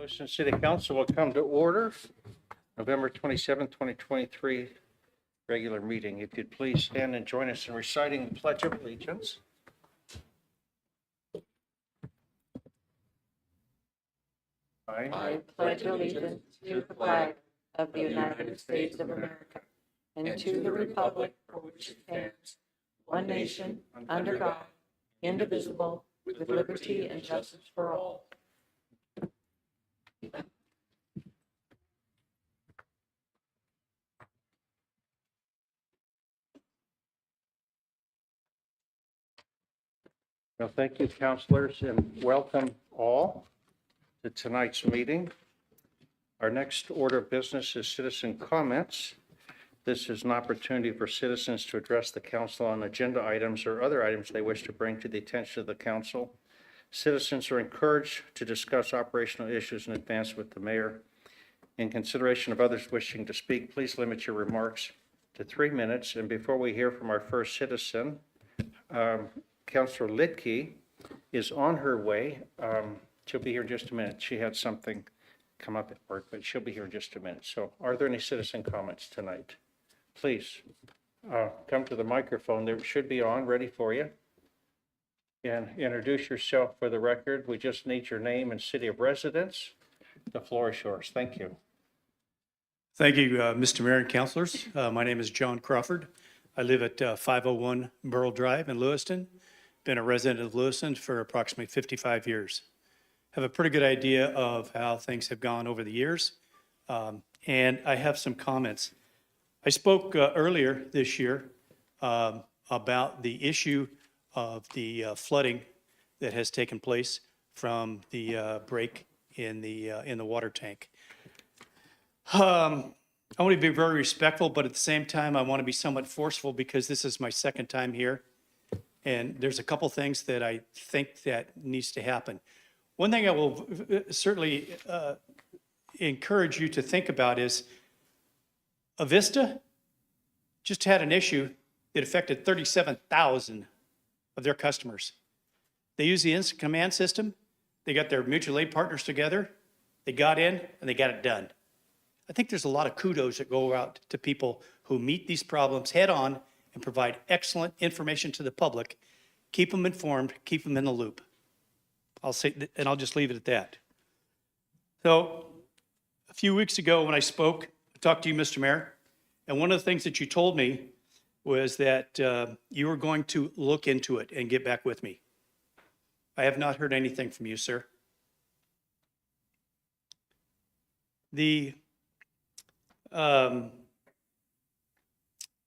Lewiston City Council will come to order. November 27, 2023, regular meeting. If you'd please stand and join us in reciting the Pledge of Allegiance. I pledge allegiance to the flag of the United States of America and to the republic for which it stands, one nation, under God, indivisible, with liberty and justice for all. Well, thank you, councilors, and welcome all to tonight's meeting. Our next order of business is citizen comments. This is an opportunity for citizens to address the council on agenda items or other items they wish to bring to the attention of the council. Citizens are encouraged to discuss operational issues in advance with the mayor. In consideration of others wishing to speak, please limit your remarks to 3 minutes. And before we hear from our first citizen, Councilor Lidke is on her way. She'll be here in just a minute. She had something come up at work, but she'll be here in just a minute. So are there any citizen comments tonight? Please come to the microphone. There should be on, ready for you. And introduce yourself for the record. We just need your name and city of residence. The floor is yours. Thank you. Thank you, Mr. Mayor and councilors. My name is John Crawford. I live at 501 Burrell Drive in Lewiston. Been a resident of Lewiston for approximately 55 years. Have a pretty good idea of how things have gone over the years. And I have some comments. I spoke earlier this year about the issue of the flooding that has taken place from the break in the water tank. I want to be very respectful, but at the same time, I want to be somewhat forceful because this is my second time here. And there's a couple things that I think that needs to happen. One thing I will certainly encourage you to think about is Avista just had an issue that affected 37,000 of their customers. They use the instant command system. They got their mutual aid partners together. They got in and they got it done. I think there's a lot of kudos that go out to people who meet these problems head on and provide excellent information to the public, keep them informed, keep them in the loop. I'll say, and I'll just leave it at that. So a few weeks ago when I spoke, I talked to you, Mr. Mayor, and one of the things that you told me was that you were going to look into it and get back with me. I have not heard anything from you, sir. The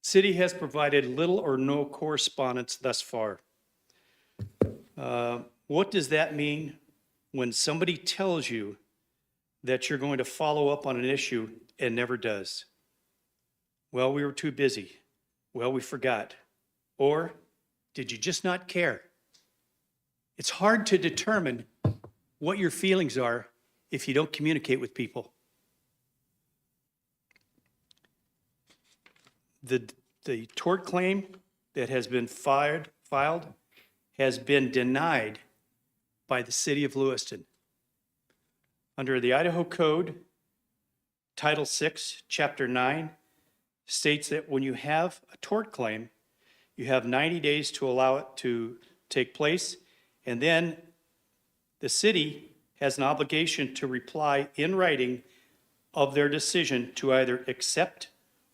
city has provided little or no correspondence thus far. What does that mean when somebody tells you that you're going to follow up on an issue and never does? Well, we were too busy. Well, we forgot. Or did you just not care? It's hard to determine what your feelings are if you don't communicate with people. The tort claim that has been filed has been denied by the city of Lewiston. Under the Idaho Code, Title 6, Chapter 9, states that when you have a tort claim, you have 90 days to allow it to take place, and then the city has an obligation to reply in writing of their decision to either accept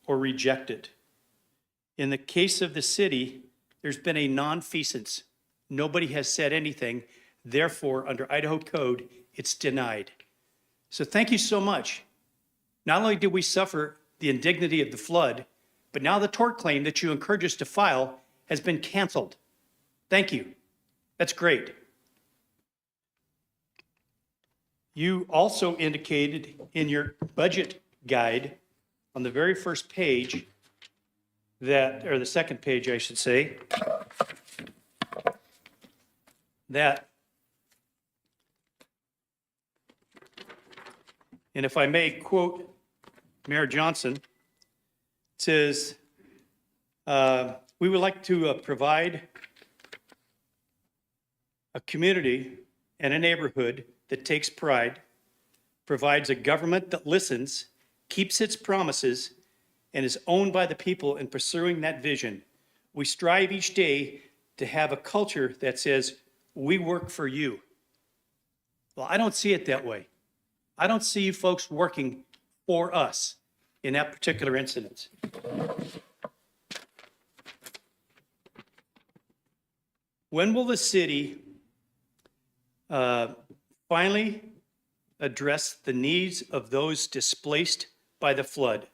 or reject it. In the case of the city, there's been a nonfeasance. Nobody has said anything. Therefore, under Idaho Code, it's denied. So thank you so much. Not only did we suffer the indignity of the flood, but now the tort claim that you encourage us to file has been canceled. Thank you. That's great. You also indicated in your budget guide on the very first page that, or the second page, I should say, that, and if I may quote Mayor Johnson, it says, we would like to provide a community and a neighborhood that takes pride, provides a government that listens, keeps its promises, and is owned by the people in pursuing that vision. We strive each day to have a culture that says, we work for you. Well, I don't see it that way. I don't see you folks working for us in that particular incident. When will the city finally address the needs of those displaced by the flood?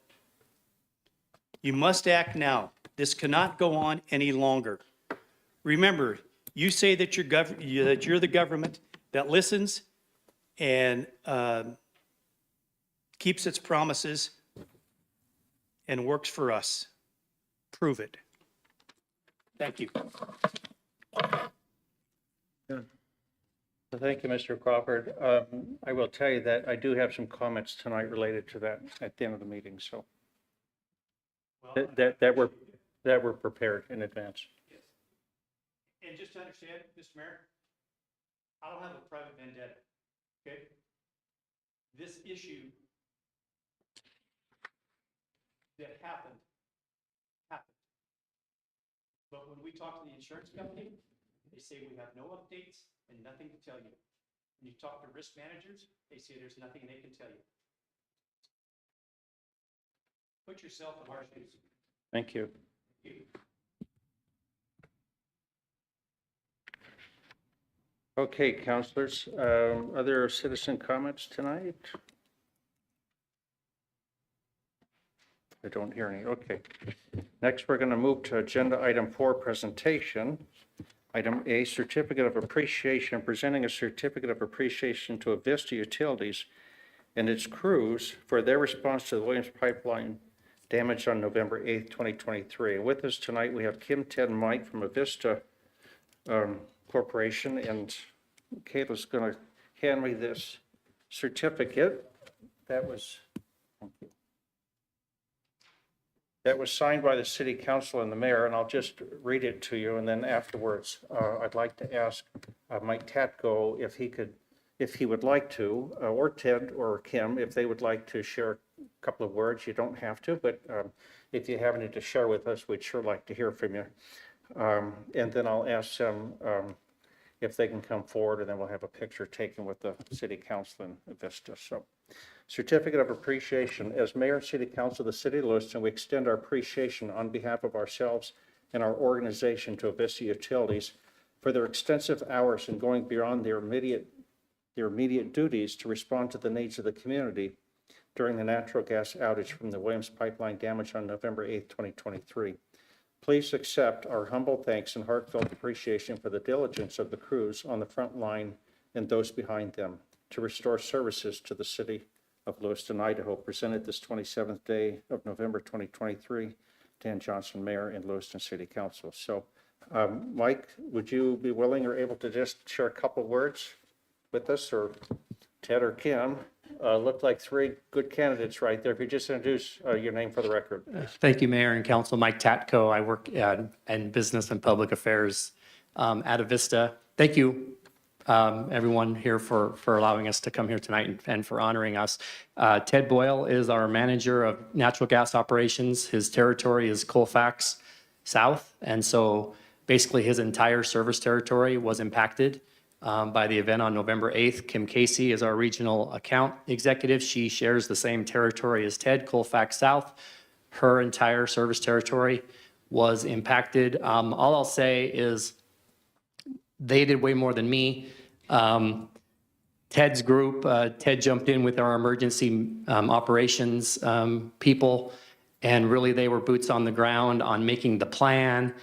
You must act now. This cannot go on any longer. Remember, you say that you're the government that listens and keeps its promises and works for us. Prove it. Thank you. Thank you, Mr. Crawford. I will tell you that I do have some comments tonight related to that at the end of the meeting, so that were prepared in advance. Yes. And just to understand, Mr. Mayor, I don't have a private vendetta, okay? This issue that happened. But when we talk to the insurance company, they say we have no updates and nothing to tell you. When you talk to risk managers, they say there's nothing they can tell you. Put yourself in our shoes. Thank you. Okay, councilors, other citizen comments tonight? I don't hear any. Okay. Next, we're going to move to agenda item 4, presentation. Item A, certificate of appreciation, presenting a certificate of appreciation to Avista Utilities and its crews for their response to the Williams Pipeline damage on November 8th, 2023. With us tonight, we have Kim, Ted, and Mike from Avista Corporation, and Kayla's going to hand me this certificate that was signed by the city council and the mayor, and I'll just read it to you, and then afterwards, I'd like to ask Mike Tatko if he would like to, or Ted or Kim, if they would like to share a couple of words. You don't have to, but if you have any to share with us, we'd sure like to hear from you. And then I'll ask them if they can come forward, and then we'll have a picture taken with the city council and Avista. So, certificate of appreciation. As mayor and city council of the city of Lewiston, we extend our appreciation on behalf of ourselves and our organization to Avista Utilities for their extensive hours in going beyond their immediate duties to respond to the needs of the community during the natural gas outage from the Williams Pipeline damage on November 8th, 2023. Please accept our humble thanks and heartfelt appreciation for the diligence of the crews on the front line and those behind them to restore services to the city of Lewiston, Idaho, presented this 27th day of November 2023, Dan Johnson, Mayor and Lewiston City Council. So, Mike, would you be willing or able to just share a couple words with us, or Ted or Kim? Looked like 3 good candidates right there. If you just introduce your name for the record. Thank you, Mayor and Council. Mike Tatko. I work in business and public affairs at Avista. Thank you, everyone here for allowing us to come here tonight and for honoring us. Ted Boyle is our manager of natural gas operations. His territory is Colfax South, and so basically his entire service territory was impacted by the event on November 8th. Kim Casey is our regional account executive. She shares the same territory as Ted, Colfax South. Her entire service territory was impacted. All I'll say is they did way more than me. Ted's group, Ted jumped in with our emergency operations people, and really they were boots on the ground on making the plan,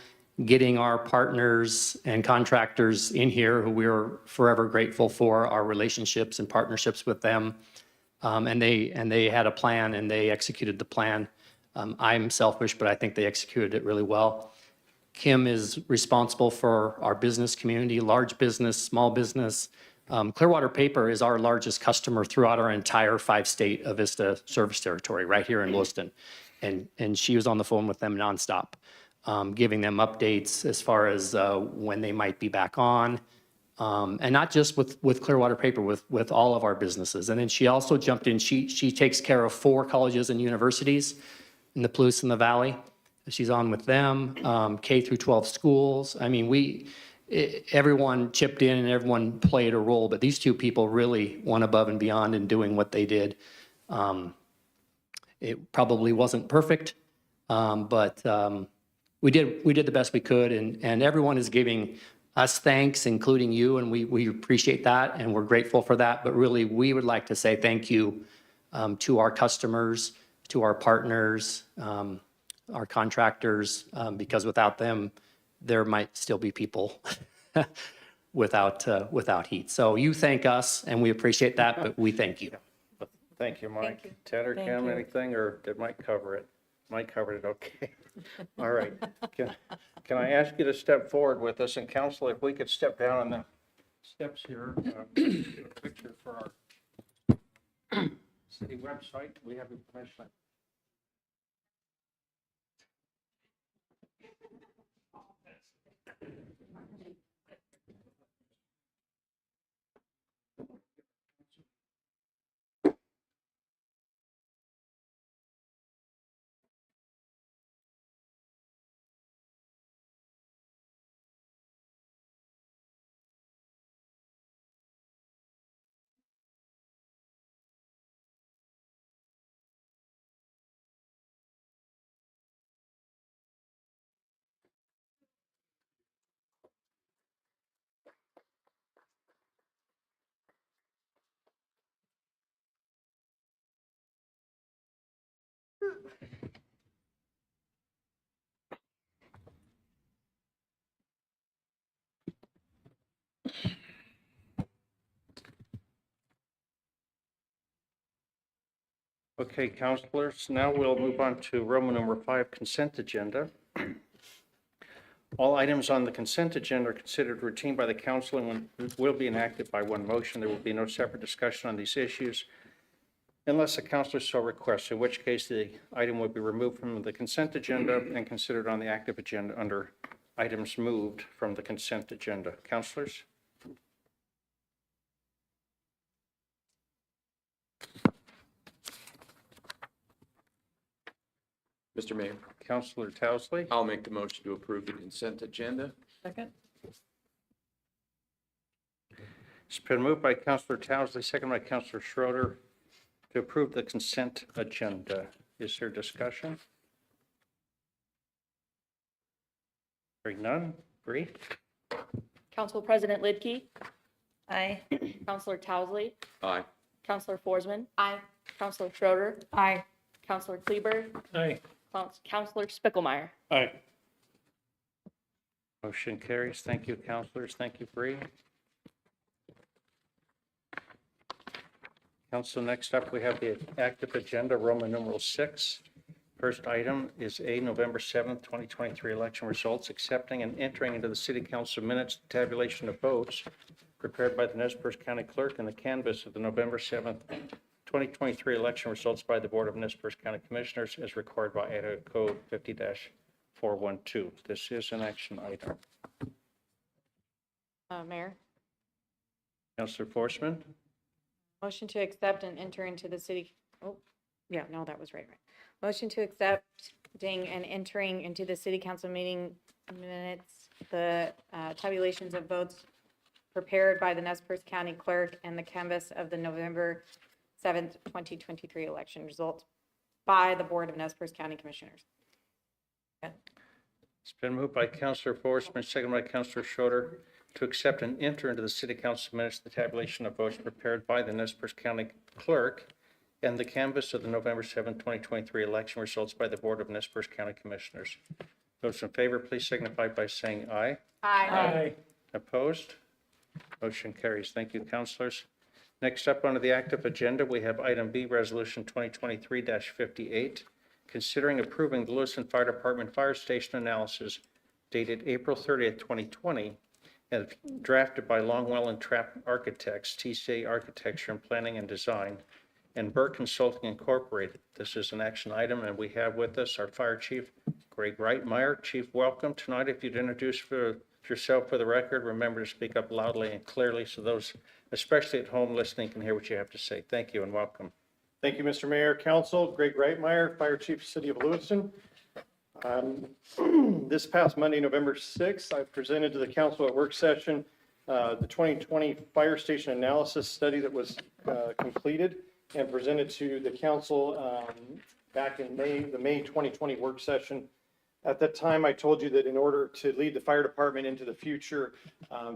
getting our partners and contractors in here, who we are forever grateful for our relationships and partnerships with them. And they had a plan and they executed the plan. I'm selfish, but I think they executed it really well. Kim is responsible for our business community, large business, small business. Clearwater Paper is our largest customer throughout our entire 5-state Avista service territory right here in Lewiston. And she was on the phone with them nonstop, giving them updates as far as when they might be back on, And not just with Clearwater Paper, with all of our businesses. And then she also jumped in, she takes care of 4 colleges and universities in the Palouse and the Valley. She's on with them, K through 12 schools. I mean, everyone chipped in and everyone played a role, but these 2 people really went above and beyond in doing what they did. It probably wasn't perfect, but we did the best we could, and everyone is giving us thanks, including you, and we appreciate that, and we're grateful for that. But really, we would like to say thank you to our customers, to our partners, our contractors, because without them, there might still be people without heat. So you thank us, and we appreciate that, but we thank you. Thank you, Mike. Thank you. Ted or Thank Kim, you. anything, or did Mike cover it? Mike covered it, okay. All right. Can I ask you to step forward with us? And council, if we could step down on the steps here, do a picture for our city website. We have your permission. Okay, councilors, now we'll move on to Roman number 5, consent agenda. All items on the consent agenda are considered routine by the council and will be enacted by one motion. There will be no separate discussion on these issues unless the councilor so requests, in which case the item will be removed from the consent agenda and considered on the active agenda under items moved from the consent agenda. Councilors? Mr. Mayor, Councilor Towsley? I'll make the motion to approve the consent agenda. Second? It's been moved by Councilor Towsley, second by Councilor Schroeder, to approve the consent agenda. Is there discussion? Hearing none. Bree? Council President Lidkey, Aye. Councilor Towsley, Aye. Councilor Forsman. Aye. Councilor Schroeder, Aye. Councilor Kleber, Aye. Councilor Spickelmeyer. Aye. Motion carries. Thank you, councilors. Thank you, Bree. Council, next up, we have the active agenda, Roman numeral 6. First item is A, November 7th, 2023 election results, accepting and entering into the city council minutes the tabulation of votes prepared by the Nez Perce County Clerk and the canvass of the November 7th, 2023 election results by the Board of Nez Perce County Commissioners as required by Idaho Code 50-412. This is an action item. Mayor, Councilor Forsman? motion to accept and enter into the city, oh, yeah, no, that was right. Motion to accepting and entering into the city council meeting minutes, the tabulations of votes prepared by the Nez Perce County Clerk and the canvass of the November 7th, 2023 election results by the Board of Nez Perce County Commissioners. It's been moved by Councilor Forsman, second by Councilor Schroeder, to accept and enter into the city council minutes the tabulation of votes prepared by the Nez Perce County Clerk and the canvass of the November 7, 2023 election results by the Board of Nez Perce County Commissioners. Those in favor, please signify by saying aye. Aye. Opposed? Motion carries. Thank you, councilors. Next up under the active agenda, we have item B, Resolution 2023-58, considering approving the Lewiston Fire Department Fire Station analysis dated April 30th, 2020, and drafted by Longwell and Trapp Architects, TCA Architecture and Planning and Design, and Burke Consulting Incorporated. This is an action item, and we have with us our Fire Chief, Greg Reitmeyer. Chief, welcome tonight. If you'd introduce for yourself for the record. Remember to speak up loudly and clearly so those, especially at home listening, can hear what you have to say. Thank you and welcome. Thank you, Mr. Mayor, Council. Greg Reitmeyer, Fire Chief, City of Lewiston. This past Monday, November 6th, I presented to the council at work session the 2020 fire station analysis study that was completed and presented to the council back in the May 2020 work session. At that time, I told you that in order to lead the fire department into the future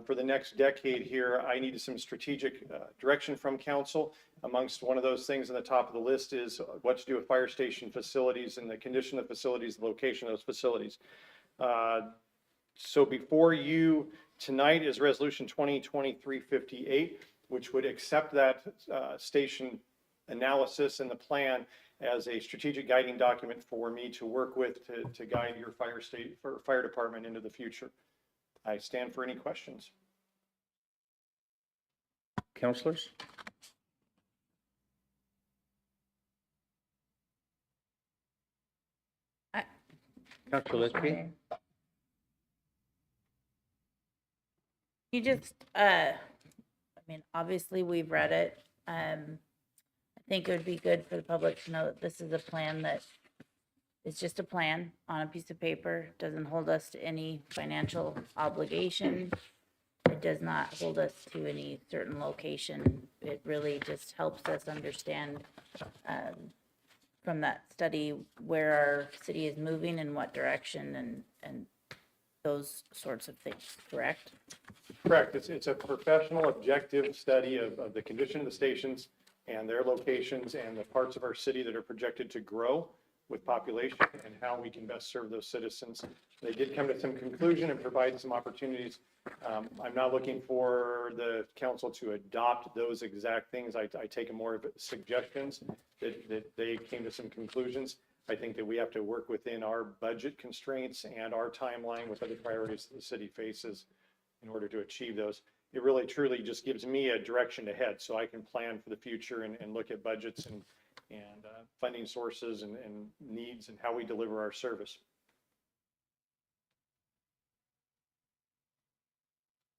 for the next decade here, I needed some strategic direction from council. Amongst one of those things on the top of the list is what to do with fire station facilities and the condition of facilities, the location of those facilities. So before you tonight is Resolution 2023-58, which would accept that station analysis and the plan as a strategic guiding document for me to work with to guide your fire department into the future. I stand for any questions. Councilors? Councilor Lidkey? You just, obviously we've read it. I think it would be good for the public to know that this is a plan that is just a plan on a piece of paper, doesn't hold us to any financial obligation. It does not hold us to any certain location. It really just helps us understand from that study where our city is moving and what direction and those sorts of things, correct? Correct. It's a professional, objective study of the condition of the stations and their locations and the parts of our city that are projected to grow with population and how we can best serve those citizens. They did come to some conclusion and provide some opportunities. I'm not looking for the council to adopt those exact things. I take more of suggestions that they came to some conclusions. I think that we have to work within our budget constraints and our timeline with other priorities that the city faces in order to achieve those. It really truly just gives me a direction to head so I can plan for the future and look at budgets and funding sources and needs and how we deliver our service.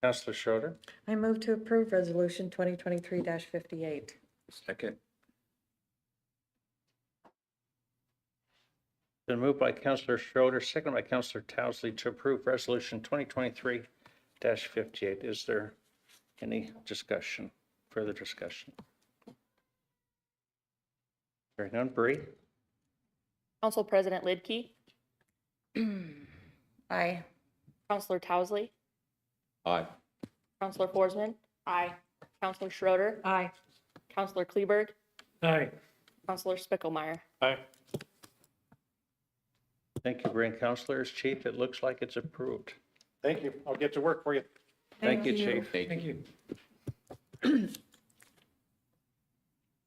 Councilor Schroeder? I move to approve Resolution 2023-58. Second. Been moved by Councilor Schroeder, seconded by Councilor Towsley to approve Resolution 2023-58. Is there any discussion, further discussion? Hearing none. Bree? Council President Lidkey, Aye. Councilor Towsley, Aye. Councilor Forsman. Aye. Councilor Schroeder, Aye. Councilor Kleberg, Aye. Councilor Spickelmeyer. Aye. Thank you, Bree and Councilors. Chief, it looks like it's approved. Thank you. I'll get to work for you. Thank you, Chief. Thank you.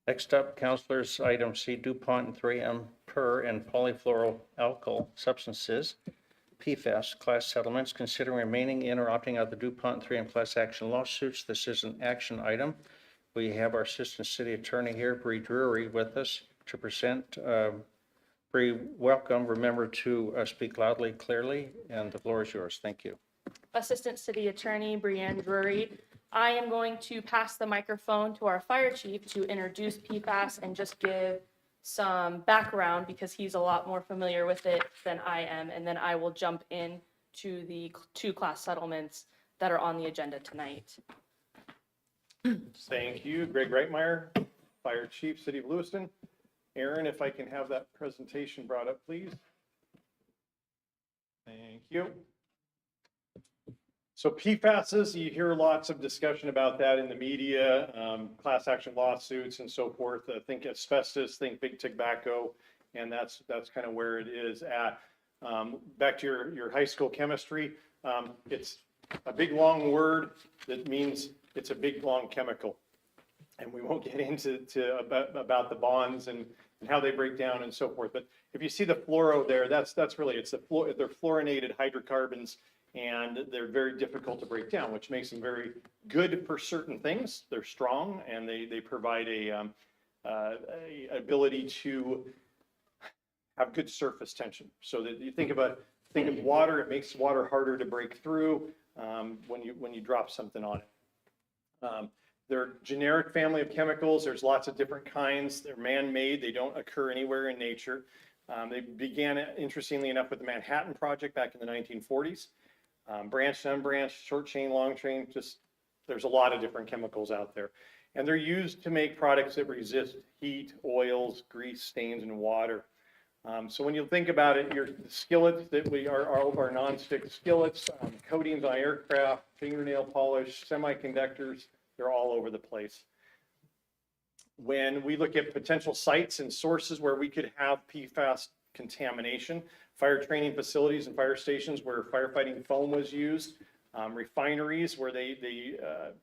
Next up, Councilors, item C, DuPont and 3M per and polyfluoroalkyl substances, PFAS class settlements, considering remaining in or opting out the DuPont 3M class action lawsuits. This is an action item. We have our Assistant City Attorney here, Bree Drury, with us to present. Bree, welcome. Remember to speak loudly, clearly, and the floor is yours. Thank you. Assistant City Attorney Brianne Drury. I am going to pass the microphone to our fire chief to introduce PFAS and just give some background because he's a lot more familiar with it than I am. And then I will jump in to the two class settlements that are on the agenda tonight. Thank you. Greg Reitmeyer, Fire Chief, City of Lewiston. Aaron, if I can have that presentation brought up, please. Thank you. So PFASs, you hear lots of discussion about that in the media, class action lawsuits and so forth. Think asbestos, think big tobacco, and that's kind of where it is at. Back to your high school chemistry, it's a big long word that means it's a big long chemical. And we won't get into about the bonds and how they break down and so forth. But if you see the fluoro there, that's really, they're fluorinated hydrocarbons, and they're very difficult to break down, which makes them very good for certain things. They're strong, and they provide a ability to have good surface tension. So that you think of water, it makes water harder to break through. when you drop something on it. They're generic family of chemicals. There's lots of different kinds. They're man-made. They don't occur anywhere in nature. They began, interestingly enough, with the Manhattan Project back in the 1940s. Branched, unbranched, short chain, long chain, just there's a lot of different chemicals out there. And they're used to make products that resist heat, oils, grease, stains, and water. So when you think about it, your skillets that we are all of our nonstick skillets, coatings on aircraft, fingernail polish, semiconductors, they're all over the place. When we look at potential sites and sources where we could have PFAS contamination, fire training facilities and fire stations where firefighting foam was used, refineries where they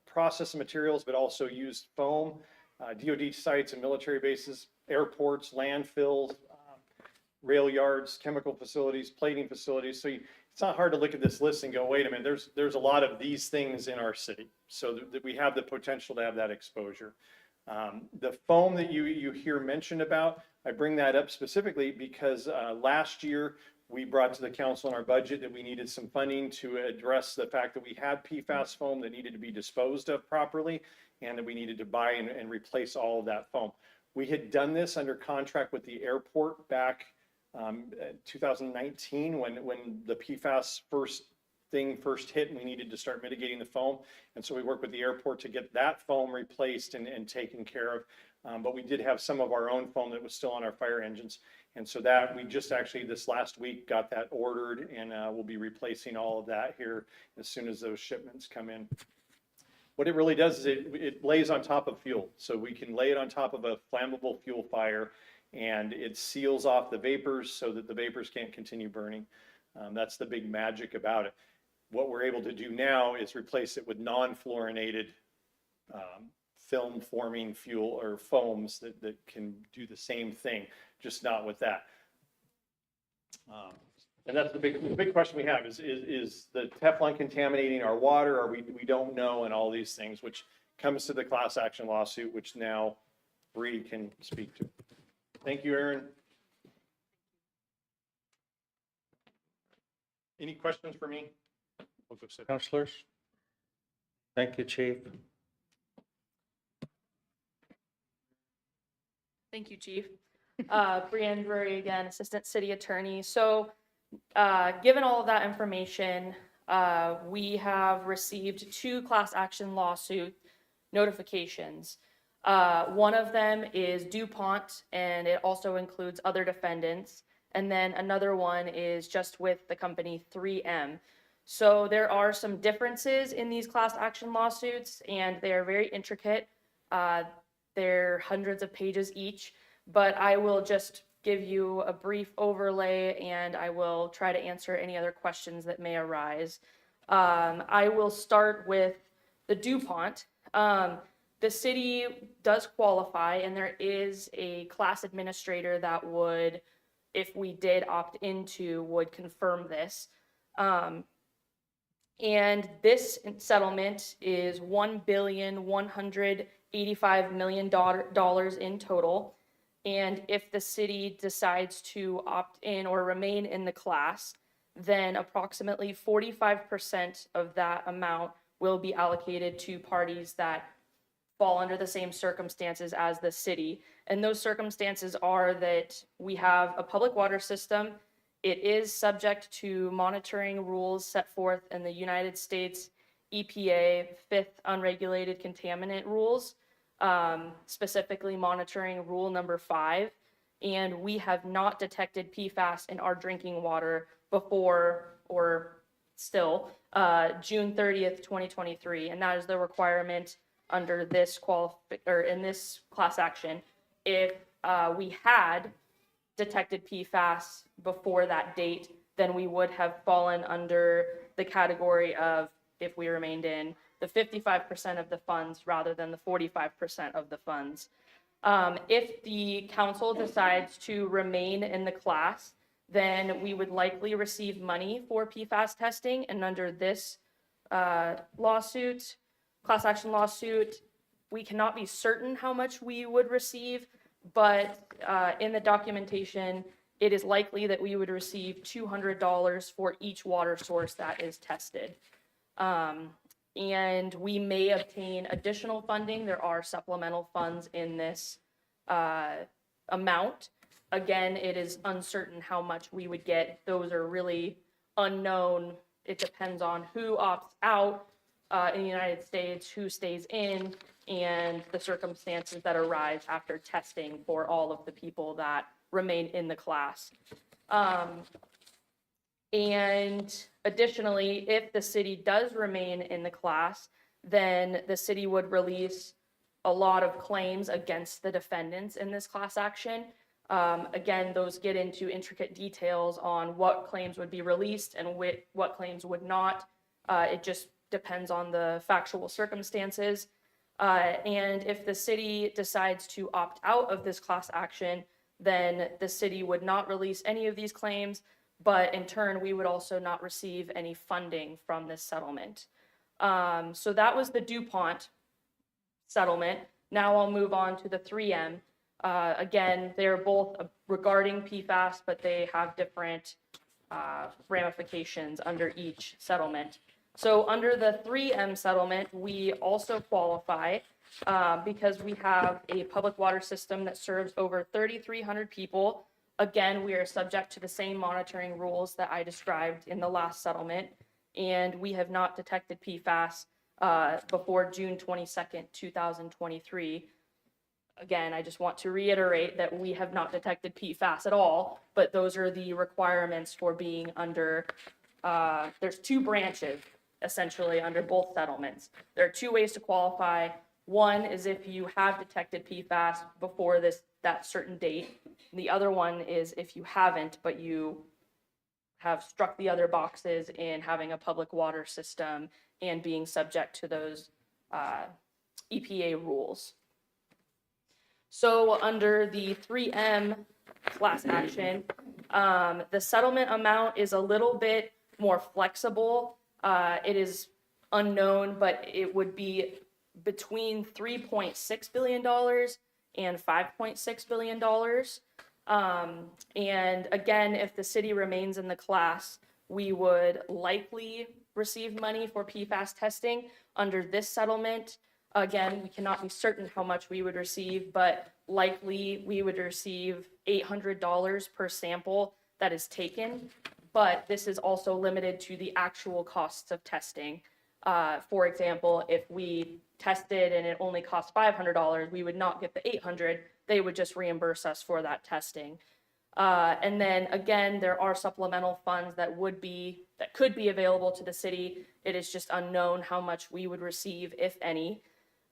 process the materials but also used foam, DoD sites and military bases, airports, landfills, rail yards, chemical facilities, plating facilities. So it's not hard to look at this list and go, wait a minute, there's a lot of these things in our city. So that we have the potential to have that exposure. The foam that you hear mentioned about, I bring that up specifically because last year we brought to the council in our budget that we needed some funding to address the fact that we had PFAS foam that needed to be disposed of properly and that we needed to buy and replace all of that foam. We had done this under contract with the airport back 2019 when the PFAS first hit and we needed to start mitigating the foam. And so we worked with the airport to get that foam replaced and taken care of. But we did have some of our own foam that was still on our fire engines. And so that we just actually this last week got that ordered and we'll be replacing all of that here as soon as those shipments come in. What it really does is it lays on top of fuel. So we can lay it on top of a flammable fuel fire and it seals off the vapors so that the vapors can't continue burning. That's the big magic about it. What we're able to do now is replace it with non-fluorinated film forming fuel or foams that can do the same thing, just not with that. And that's the big question we have is the Teflon contaminating our water, or we don't know, and all these things, which comes to the class action lawsuit, which now Bree can speak to. Thank you, Aaron. Any questions for me? We'll go sit. Councilors? Thank you, Chief. Thank you, Chief. Brianne Drury again, Assistant City Attorney. So given all of that information, we have received 2 class action lawsuit notifications. One of them is DuPont, and it also includes other defendants. And then another one is just with the company 3M. So there are some differences in these class action lawsuits, and they are very intricate. They're hundreds of pages each, but I will just give you a brief overlay, and I will try to answer any other questions that may arise. I will start with the DuPont. The city does qualify, and there is a class administrator that would, if we did opt into, would confirm this. And this settlement is $1,185 million in total. And if the city decides to opt in or remain in the class, then approximately 45% of that amount will be allocated to parties that fall under the same circumstances as the city. And those circumstances are that we have a public water system. It is subject to monitoring rules set forth in the United States EPA 5th unregulated contaminant rules, specifically monitoring rule number 5. And we have not detected PFAS in our drinking water before or still June 30th, 2023. And that is the requirement under this in this class action. If we had detected PFAS before that date, then we would have fallen under the category of, if we remained in, the 55% of the funds rather than the 45% of the funds. If the council decides to remain in the class, then we would likely receive money for PFAS testing. And under this class action lawsuit, we cannot be certain how much we would receive, but in the documentation, it is likely that we would receive $200 for each water source that is tested. And we may obtain additional funding. There are supplemental funds in this amount. Again, it is uncertain how much we would get. Those are really unknown. It depends on who opts out in the United States, who stays in, and the circumstances that arise after testing for all of the people that remain in the class. And additionally, if the city does remain in the class, then the city would release a lot of claims against the defendants in this class action. Again, those get into intricate details on what claims would be released and what claims would not. It just depends on the factual circumstances. And if the city decides to opt out of this class action, then the city would not release any of these claims, but in turn, we would also not receive any funding from this settlement. So that was the DuPont settlement. Now I'll move on to the 3M. Again, they're both regarding PFAS, but they have different ramifications under each settlement. So under the 3M settlement, we also qualify because we have a public water system that serves over 3,300 people. Again, we are subject to the same monitoring rules that I described in the last settlement, and we have not detected PFAS before June 22nd, 2023. Again, I just want to reiterate that we have not detected PFAS at all, but those are the requirements for being under, there's two branches essentially under both settlements. There are two ways to qualify. One is if you have detected PFAS before that certain date. The other one is if you haven't, but you have struck the other boxes in having a public water system and being subject to those EPA rules. So under the 3M class action, the settlement amount is a little bit more flexible. It is unknown, but it would be between $3.6 billion and $5.6 billion. And again, if the city remains in the class, we would likely receive money for PFAS testing under this settlement. Again, we cannot be certain how much we would receive, but likely we would receive $800 per sample that is taken. But this is also limited to the actual costs of testing. For example, if we tested and it only cost $500, we would not get the $800. They would just reimburse us for that testing. And then again, there are supplemental funds that could be available to the city. It is just unknown how much we would receive, if any.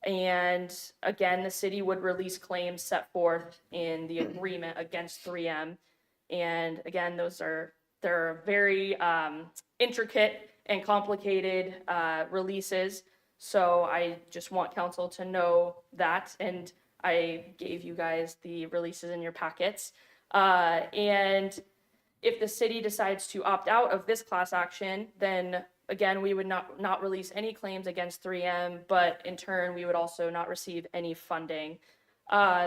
And again, the city would release claims set forth in the agreement against 3M. And again, they're very intricate and complicated releases. So I just want council to know that. And I gave you guys the releases in your packets. And if the city decides to opt out of this class action, then again, we would not release any claims against 3M, but in turn, we would also not receive any funding.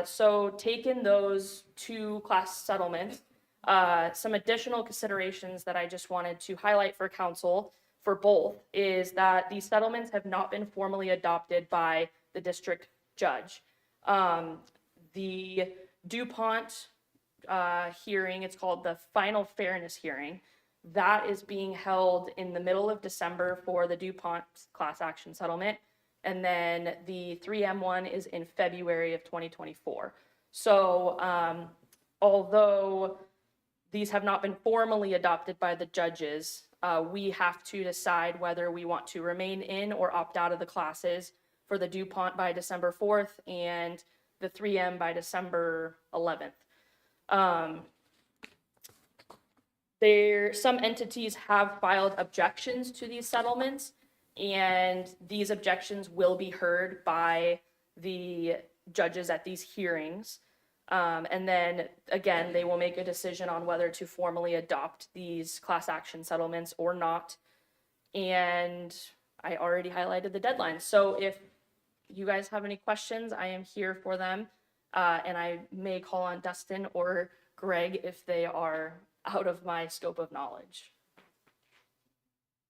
So taking those two class settlements, some additional considerations that I just wanted to highlight for council for both is that these settlements have not been formally adopted by the district judge. The DuPont hearing, it's called the final fairness hearing, that is being held in the middle of December for the DuPont class action settlement. And then the 3M one is in February of 2024. So although these have not been formally adopted by the judges, we have to decide whether we want to remain in or opt out of the classes for the DuPont by December 4th and the 3M by December 11th. Some entities have filed objections to these settlements, and these objections will be heard by the judges at these hearings. And then again, they will make a decision on whether to formally adopt these class action settlements or not. And I already highlighted the deadline. So if you guys have any questions, I am here for them. And I may call on Dustin or Greg if they are out of my scope of knowledge.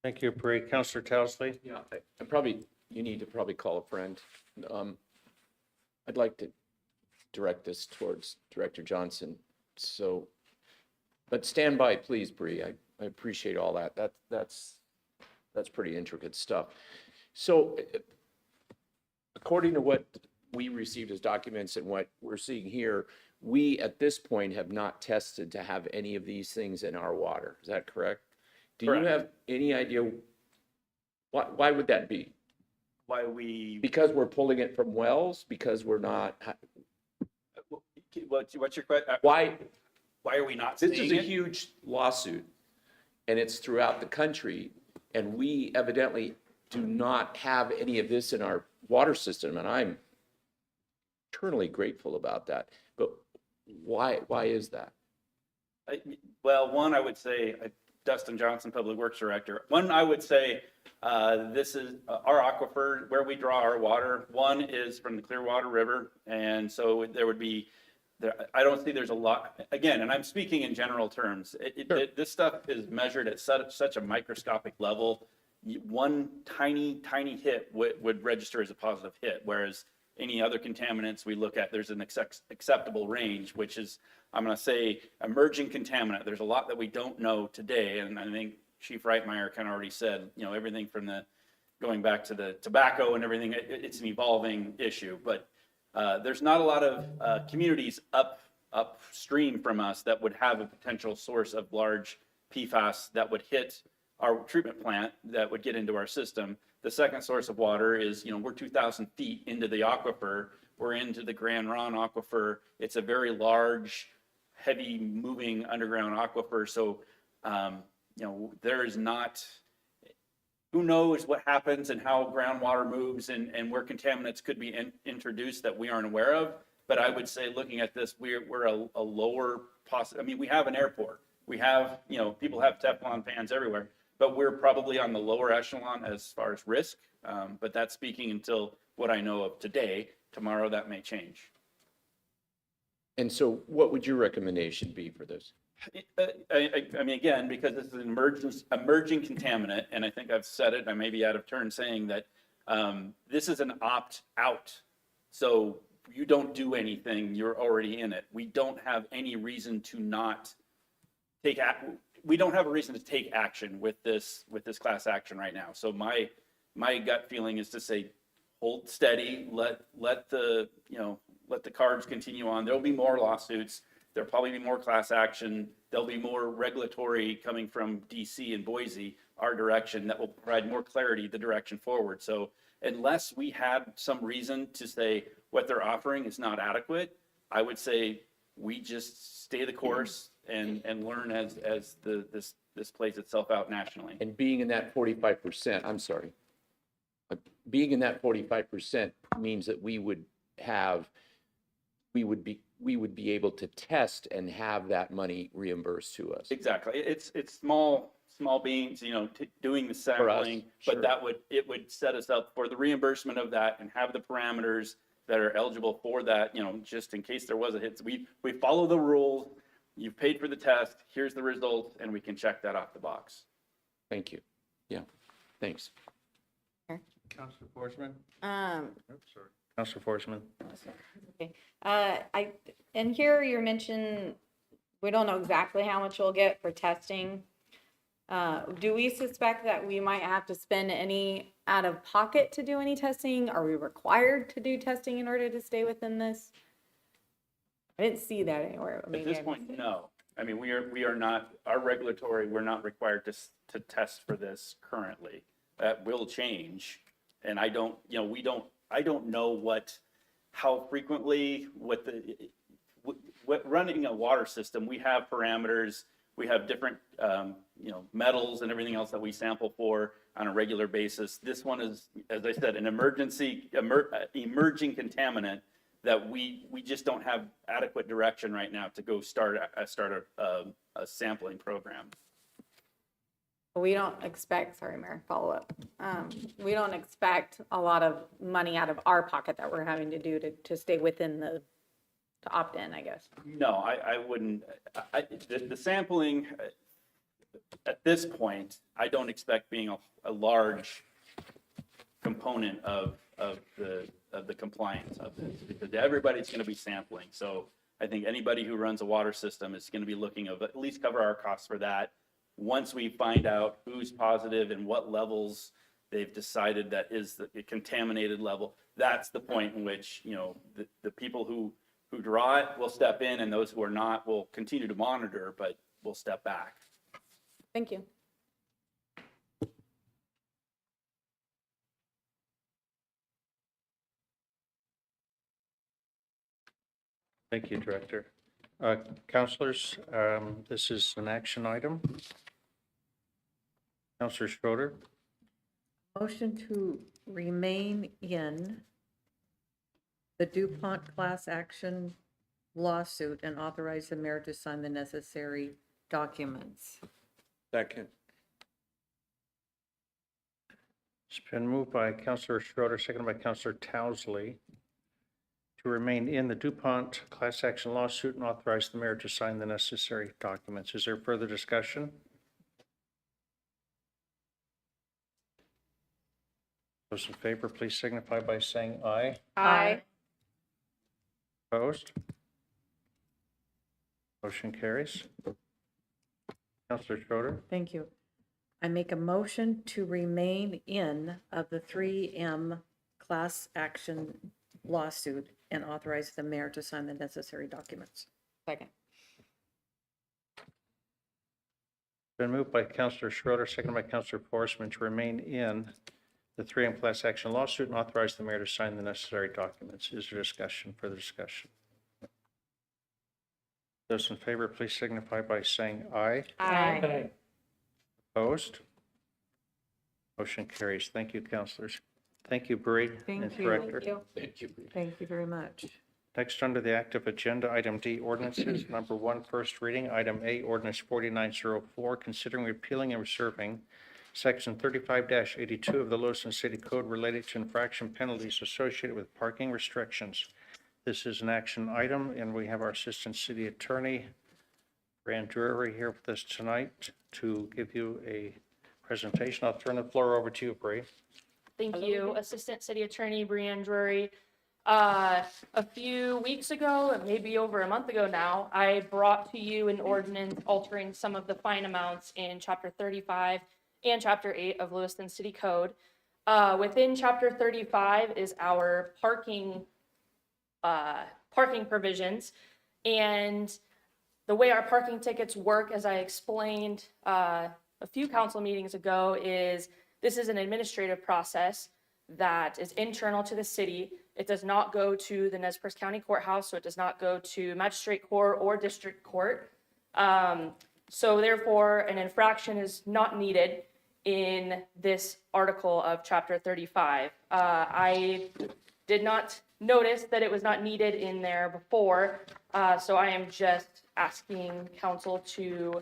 Thank you, Bree. Counselor Towesley? Yeah, I probably, you need to probably call a friend. I'd like to direct this towards Director Johnson. So, but stand by, please, Bree. I appreciate all that. That's pretty intricate stuff. So according to what we received as documents and what we're seeing here, we at this point have not tested to have any of these things in our water. Is that correct? Do you Correct. have any idea why would that be? Why we, Because we're pulling it from wells? Because we're not, what's your question? why? Why are we not This seeing is a it? huge lawsuit and it's throughout the country. And we evidently do not have any of this in our water system. And I'm eternally grateful about that. But why is that? Well, one, I would say, Dustin Johnson, Public Works Director. One, I would say, this is our aquifer, where we draw our water. One is from the Clearwater River, and so there would be, I don't see there's a lot, again, and I'm speaking in general terms. This stuff is measured at such a microscopic level. One tiny hit would register as a positive hit, whereas any other contaminants we look at, there's an acceptable range, which is, I'm going to say, emerging contaminant. There's a lot that we don't know today, and I think Chief Reitmeyer kind of already said, everything from going back to the tobacco and everything, it's an evolving issue, but there's not a lot of communities upstream from us that would have a potential source of large PFAS that would hit our treatment plant, that would get into our system. The second source of water is, we're 2,000 feet into the aquifer. We're into the Grand Ron aquifer. It's a very large, heavy moving underground aquifer. So, there is not, who knows what happens and how groundwater moves and where contaminants could be introduced that we aren't aware of. But I would say, looking at this, we're a lower we have an airport. We have, people have Teflon fans everywhere, but we're probably on the lower echelon as far as risk. But that's speaking until what I know of today. Tomorrow that may change. And so what would your recommendation be for this? Again, because this is an emerging contaminant, and I think I've said it, I may be out of turn saying that this is an opt-out. So you don't do anything, you're already in it. We don't have any reason to not take we don't have a reason to take action with this class action right now. So my gut feeling is to say, hold steady, let the cards continue on. There'll be more lawsuits. There'll probably be more class action. There'll be more regulatory coming from DC and Boise, our direction, that will provide more clarity, the direction forward. So unless we had some reason to say what they're offering is not adequate, I would say we just stay the course and learn as this plays itself out nationally. And being in that 45%, I'm sorry, being in that 45% means that we would be able to test and have that money reimbursed to us. Exactly. It's small beans, doing the sampling, sure. but it would set us up for the reimbursement of that and have the parameters that are eligible for that, just in case there was a hit. So we follow the rules. You've paid for the test. Here's the results, and we can check that off the box. Thank you. Yeah, thanks. Counselor Forsman? Oops, Sorry. Counselor Forsman? Okay. And here you mentioned, we don't know exactly how much we'll get for testing. Do we suspect that we might have to spend any out of pocket to do any testing? Are we required to do testing in order to stay within this? I didn't see that anywhere. At this point, no. We are not, our regulatory, we're not required to test for this currently. That will change. And I don't know how frequently, running a water system, we have parameters, we have different, metals and everything else that we sample for on a regular basis. This one is, as I said, an emerging contaminant that we just don't have adequate direction right now to go start a sampling program. We don't expect, sorry, Mayor, follow up. We don't expect a lot of money out of our pocket that we're having to do to stay within to opt in, I guess. No, I wouldn't. The sampling, at this point, I don't expect being a large component of the compliance of this, because everybody's going to be sampling. So I think anybody who runs a water system is going to be looking of at least cover our costs for that. Once we find out who's positive and what levels they've decided that is the contaminated level, that's the point in which, you know, the people who draw it will step in, and those who are not will continue to monitor, but will step back. Thank you. Thank you, Director. Counselors, this is an action item. Counselor Schroeder, Motion to remain in the DuPont class action lawsuit and authorize the mayor to sign the necessary documents. Second. it's been moved by Counselor Schroeder, seconded by Counselor Towesley, to remain in the DuPont class action lawsuit and authorize the mayor to sign the necessary documents. Is there further discussion? Those in favor, please signify by saying aye. Aye. Opposed? Motion carries. Counselor Schroeder, Thank you. I make a motion to remain in of the 3M class action lawsuit and authorize the mayor to sign the necessary documents. Second. been moved by Counselor Schroeder, seconded by Counselor Forsman, to remain in the 3M class action lawsuit and authorize the mayor to sign the necessary documents. Is there discussion, further discussion? Those in favor, please signify by saying aye. Aye. Opposed? Motion carries. Thank you, counselors. Thank you, Bree Thank and you. Director. Thank you. Thank you very much. Next, under the active agenda, item D, ordinances. Number 1, first reading. Item A, ordinance 4904, considering repealing and reserving section 35-82 of the Lewiston City Code related to infraction penalties associated with parking restrictions. This is an action item, and we have our Assistant City Attorney, Brand Drury, here with us tonight to give you a presentation. I'll turn the floor over to you, Bree. Thank you, Assistant City Attorney Brianne Drury. A few weeks ago, maybe over a month ago now, I brought to you an ordinance altering some of the fine amounts in Chapter 35 and Chapter 8 of Lewiston City Code. Within Chapter 35 is our parking provisions. And the way our parking tickets work, as I explained a few council meetings ago, is this is an administrative process that is internal to the city. It does not go to the Nez Perce County Courthouse, so it does not go to magistrate court or district court. So therefore, an infraction is not needed in this article of Chapter 35. I did not notice that it was not needed in there before, so I am just asking council to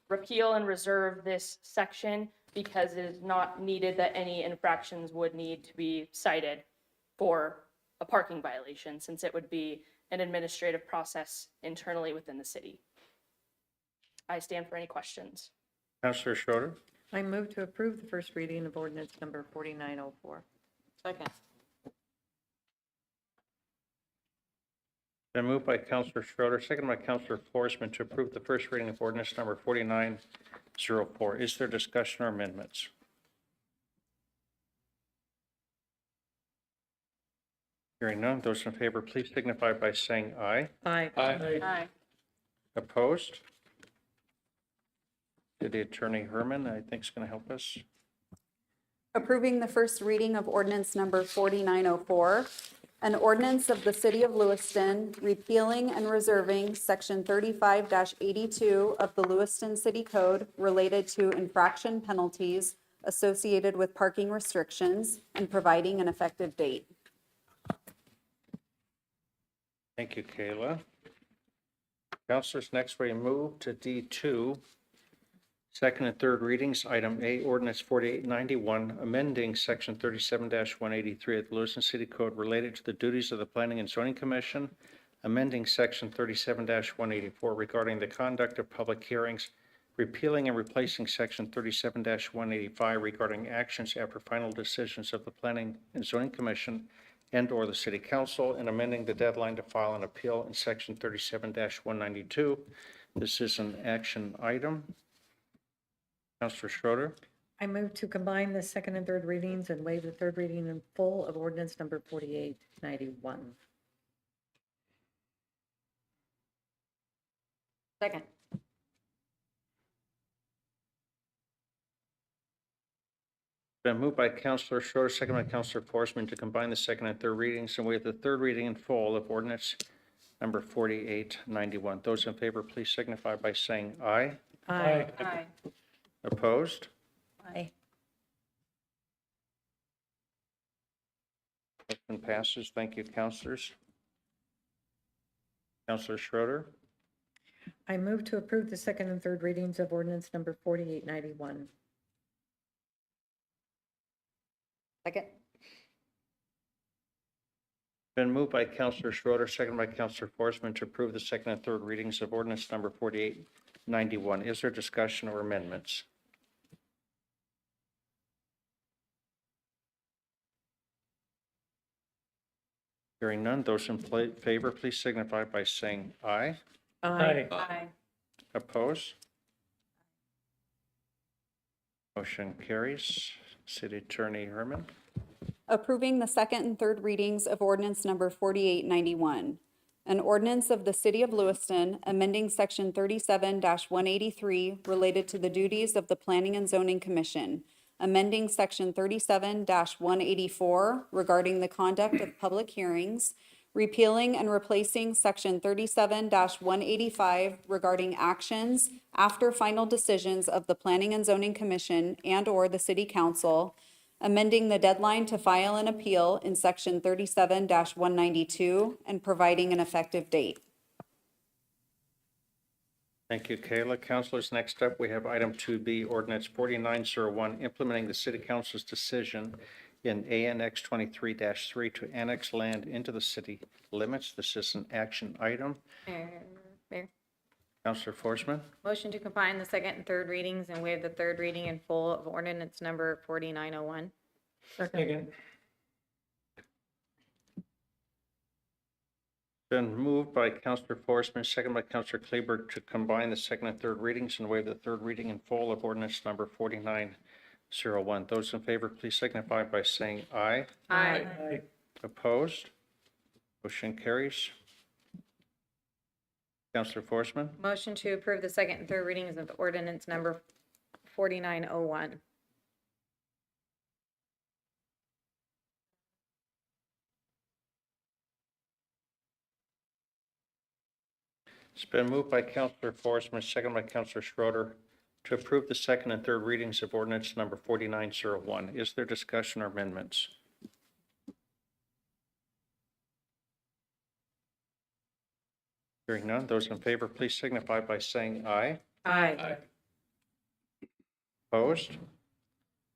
repeal and reserve this section because it is not needed that any infractions would need to be cited for a parking violation, since it would be an administrative process internally within the city. I stand for any questions. Councilor Schroeder, I move to approve the first reading of ordinance number 4904. Second. been moved by Councilor Schroeder, seconded by Councilor Forsman, to approve the first reading of ordinance number 4904. Is there discussion or amendments? Hearing none, those in favor, please signify by saying aye. Aye. Aye. Opposed? City Attorney Herman, I think, is going to help us. Approving the first reading of ordinance number 4904, an ordinance of the City of Lewiston repealing and reserving section 35-82 of the Lewiston City Code related to infraction penalties associated with parking restrictions and providing an effective date. Thank you, Kayla. Councilors, next we move to D2, second and third readings. Item A, ordinance 4891, amending section 37-183 of the Lewiston City Code related to the duties of the Planning and Zoning Commission, amending section 37-184 regarding the conduct of public hearings, repealing and replacing Section 37-185 regarding actions after final decisions of the Planning and Zoning Commission and/or the City Council, and amending the deadline to file an appeal in Section 37-192. This is an action item. Counselor Schroeder, I move to combine the second and third readings and waive the third reading in full of ordinance number 4891. Second. been moved by Counselor Schroeder, second by Counselor Forsman, to combine the second and third readings and waive the third reading in full of ordinance number 4891. Those in favor, please signify by saying aye. Aye. Aye. Opposed? Aye. Motion passes. Thank you, counselors. Counselor Schroeder, I move to approve the second and third readings of ordinance number 4891. Second. been moved by Counselor Schroeder, second by Counselor Forsman, to approve the second and third readings of ordinance number 4891. Is there discussion or amendments? Hearing none, those in favor, please signify by saying aye. Aye. Aye. Opposed? Motion carries. City Attorney Herman. Approving the second and third readings of ordinance number 4891. An ordinance of the City of Lewiston amending Section 37-183 related to the duties of the Planning and Zoning Commission, amending Section 37-184 regarding the conduct of public hearings, repealing and replacing Section 37-185 regarding actions after final decisions of the Planning and Zoning Commission and/or the City Council, amending the deadline to file an appeal in Section 37-192, and providing an effective date. Thank you, Kayla. Councilors, next up, we have item 2B, ordinance 4901, implementing the City Council's decision in ANX 23-3 to annex land into the city limits. This is an action item. Mayor, Counselor Forsman, motion to combine the second and third readings and waive the third reading in full of ordinance number 4901. Second. been moved by Counselor Forsman, second by Counselor Kleber, to combine the second and third readings and waive the third reading in full of ordinance number 4901. Those in favor, please signify by saying aye. Aye. Opposed? Motion carries. Counselor Forsman, Motion to approve the second and third readings of ordinance number 4901. it's been moved by Counselor Forsman, second by Counselor Schroeder, to approve the second and third readings of ordinance number 4901. Is there discussion or amendments? Hearing none, those in favor, please signify by saying aye. Aye. Opposed?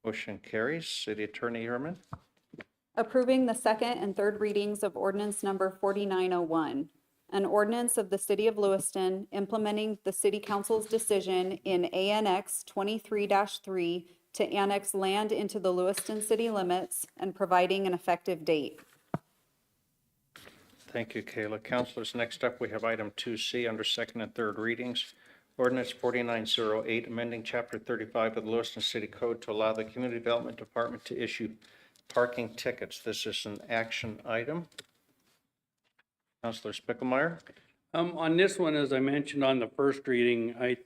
Motion carries. City Attorney Herman. Approving the second and third readings of ordinance number 4901, an ordinance of the City of Lewiston implementing the City Council's decision in ANX 23-3 to annex land into the Lewiston city limits and providing an effective date. Thank you, Kayla. Councilors, next up, we have item 2C under second and third readings. Ordinance 4908, amending Chapter 35 of the Lewiston City Code to allow the Community Development Department to issue parking tickets. This is an action item. Counselor Spickelmeyer. On this one, as I mentioned on the first reading, I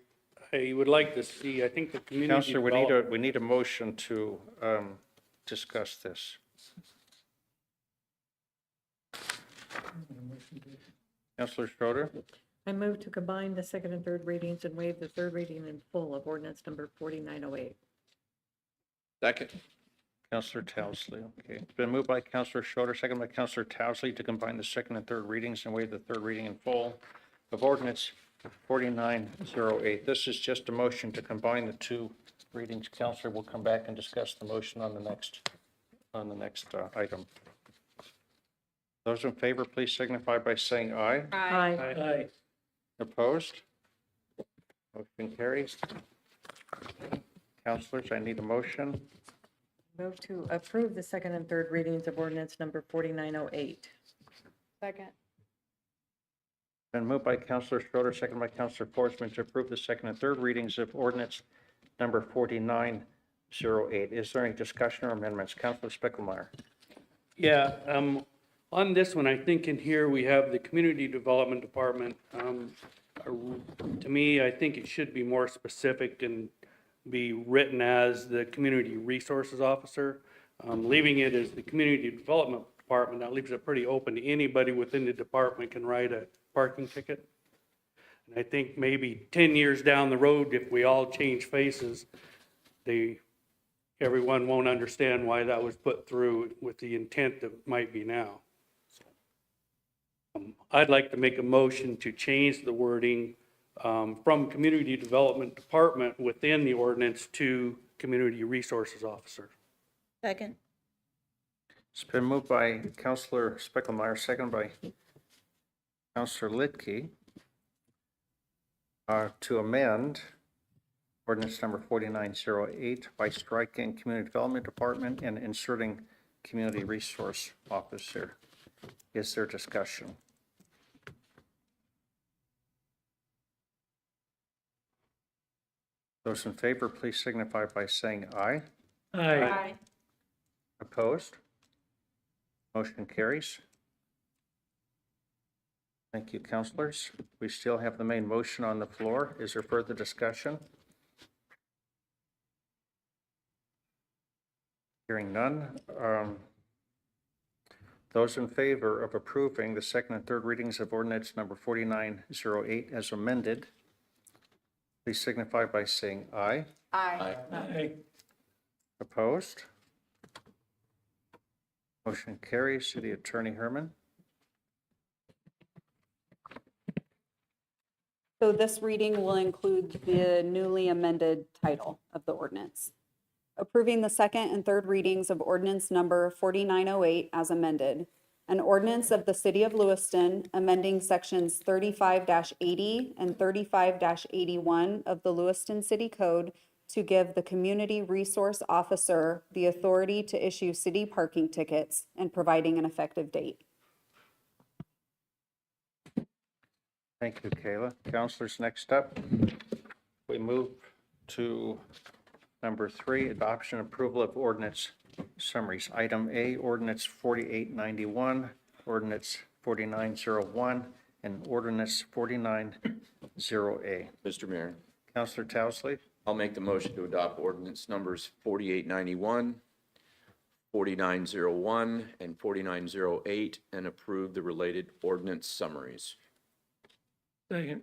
would like to see, I think the community. Counselor, we need a motion to discuss this. Counselor Schroeder, I move to combine the second and third readings and waive the third reading in full of ordinance number 4908. Second. Counselor Towsley. Okay. It's been moved by Counselor Schroeder, second by Counselor Towsley, to combine the second and third readings and waive the third reading in full of ordinance 4908. This is just a motion to combine the two readings. Counselor will come back and discuss the motion on the next item. Those in favor, please signify by saying aye. Aye. Opposed? Motion carries. Counselors, I need a motion. Move to approve the second and third readings of ordinance number 4908. Second. Been moved by Counselor Schroeder, second by Counselor Forsman to approve the second and third readings of ordinance number 4908. Is there any discussion or amendments? Counselor Spickelmeyer. Yeah, on this one, I think in here we have the Community Development Department. To me, I think it should be more specific and be written as the Community Resources Officer. Leaving it as the Community Development Department, that leaves it pretty open to anybody within the department can write a parking ticket. And I think maybe 10 years down the road, if we all change faces, everyone won't understand why that was put through with the intent that it might be now. I'd like to make a motion to change the wording from Community Development Department within the ordinance to Community Resources Officer. Second. It's been moved by Counselor Spickelmeyer, second by Counselor Lidke, to amend ordinance number 4908 by striking Community Development Department and inserting Community Resource Officer. Is there discussion? Those in favor, please signify by saying aye. Aye. Opposed? Motion carries. Thank you, counselors. We still have the main motion on the floor. Is there further discussion? Hearing none. Those in favor of approving the second and third readings of ordinance number 4908 as amended, please signify by saying aye. Aye. Opposed? Motion carries. City Attorney Herman. So this reading will include the newly amended title of the ordinance. Approving the second and third readings of ordinance number 4908 as amended. An ordinance of the City of Lewiston amending sections 35-80 and 35-81 of the Lewiston City Code to give the Community Resource Officer the authority to issue city parking tickets and providing an effective date. Thank you, Kayla. Counselors, next up, we move to number 3, adoption approval of ordinance summaries. Item A, ordinance 4891, ordinance 4901, and ordinance 4908. Mr. Mayor, Counselor Towsley. I'll make the motion to adopt ordinance numbers 4891, 4901, and 4908, and approve the related ordinance summaries. Second.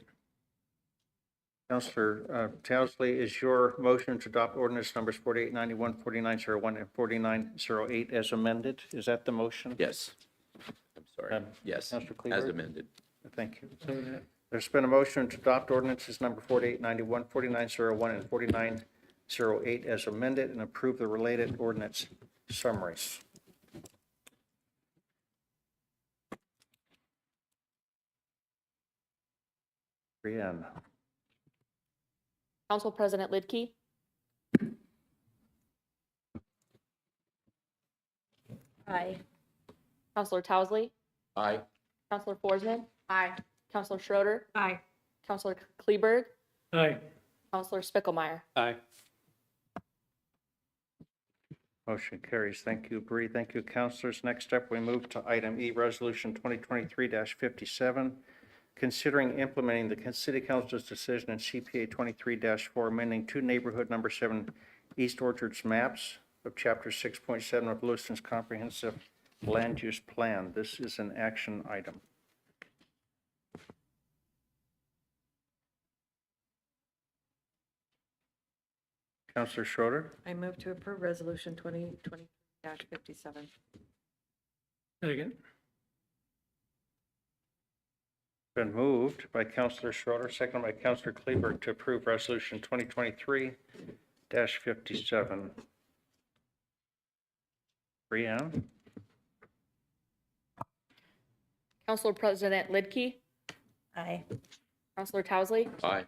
Counselor Towsley, is your motion to adopt ordinance numbers 4891, 4901, and 4908 as amended? Is that the motion? Yes. I'm sorry. Yes, Counselor as Kleber? amended. Thank you. There's been a motion to adopt ordinances number 4891, 4901, and 4908 as amended and approve the related ordinance summaries. Brianne. Council President Lidke. Aye. Counselor Towsley. Aye. Counselor Forsman. Aye. Counselor Schroeder. Aye. Counselor Kleberg. Aye. Counselor Spickelmeyer. Aye. Motion carries. Thank you, Bree. Thank you, counselors. Next up, we move to item E, Resolution 2023-57, considering implementing the City Council's decision in CPA 23-4, amending 2 neighborhood number 7 East Orchards maps of Chapter 6.7 of Lewiston's Comprehensive Land Use Plan. This is an action item. Councilor Schroeder. I move to approve resolution 2020-57. Second. Been moved by Councilor Schroeder, seconded by Councilor Kleberg to approve resolution 2023-57. Brianne. Council President Lidke. Aye. Counselor Towsley. Aye.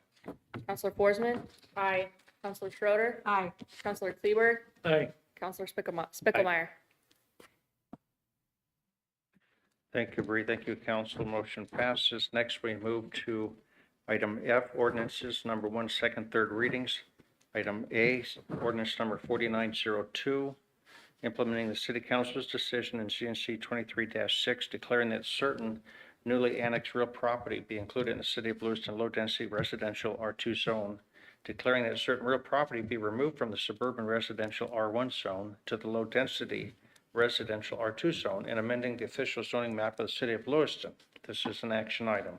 Counselor Forsman. Aye. Counselor Schroeder. Aye. Counselor Kleber. Aye. Counselor Spickelmeyer. Thank you, Bree. Thank you, council. Motion passes. Next, we move to item F, ordinances number 1, second, third readings. Item A, ordinance number 4902, implementing the city council's decision in CNC 23-6, declaring that certain newly annexed real property be included in the city of Lewiston low-density residential R2 zone, declaring that certain real property be removed from the suburban residential R1 zone to the low-density residential R2 zone, and amending the official zoning map of the city of Lewiston. This is an action item.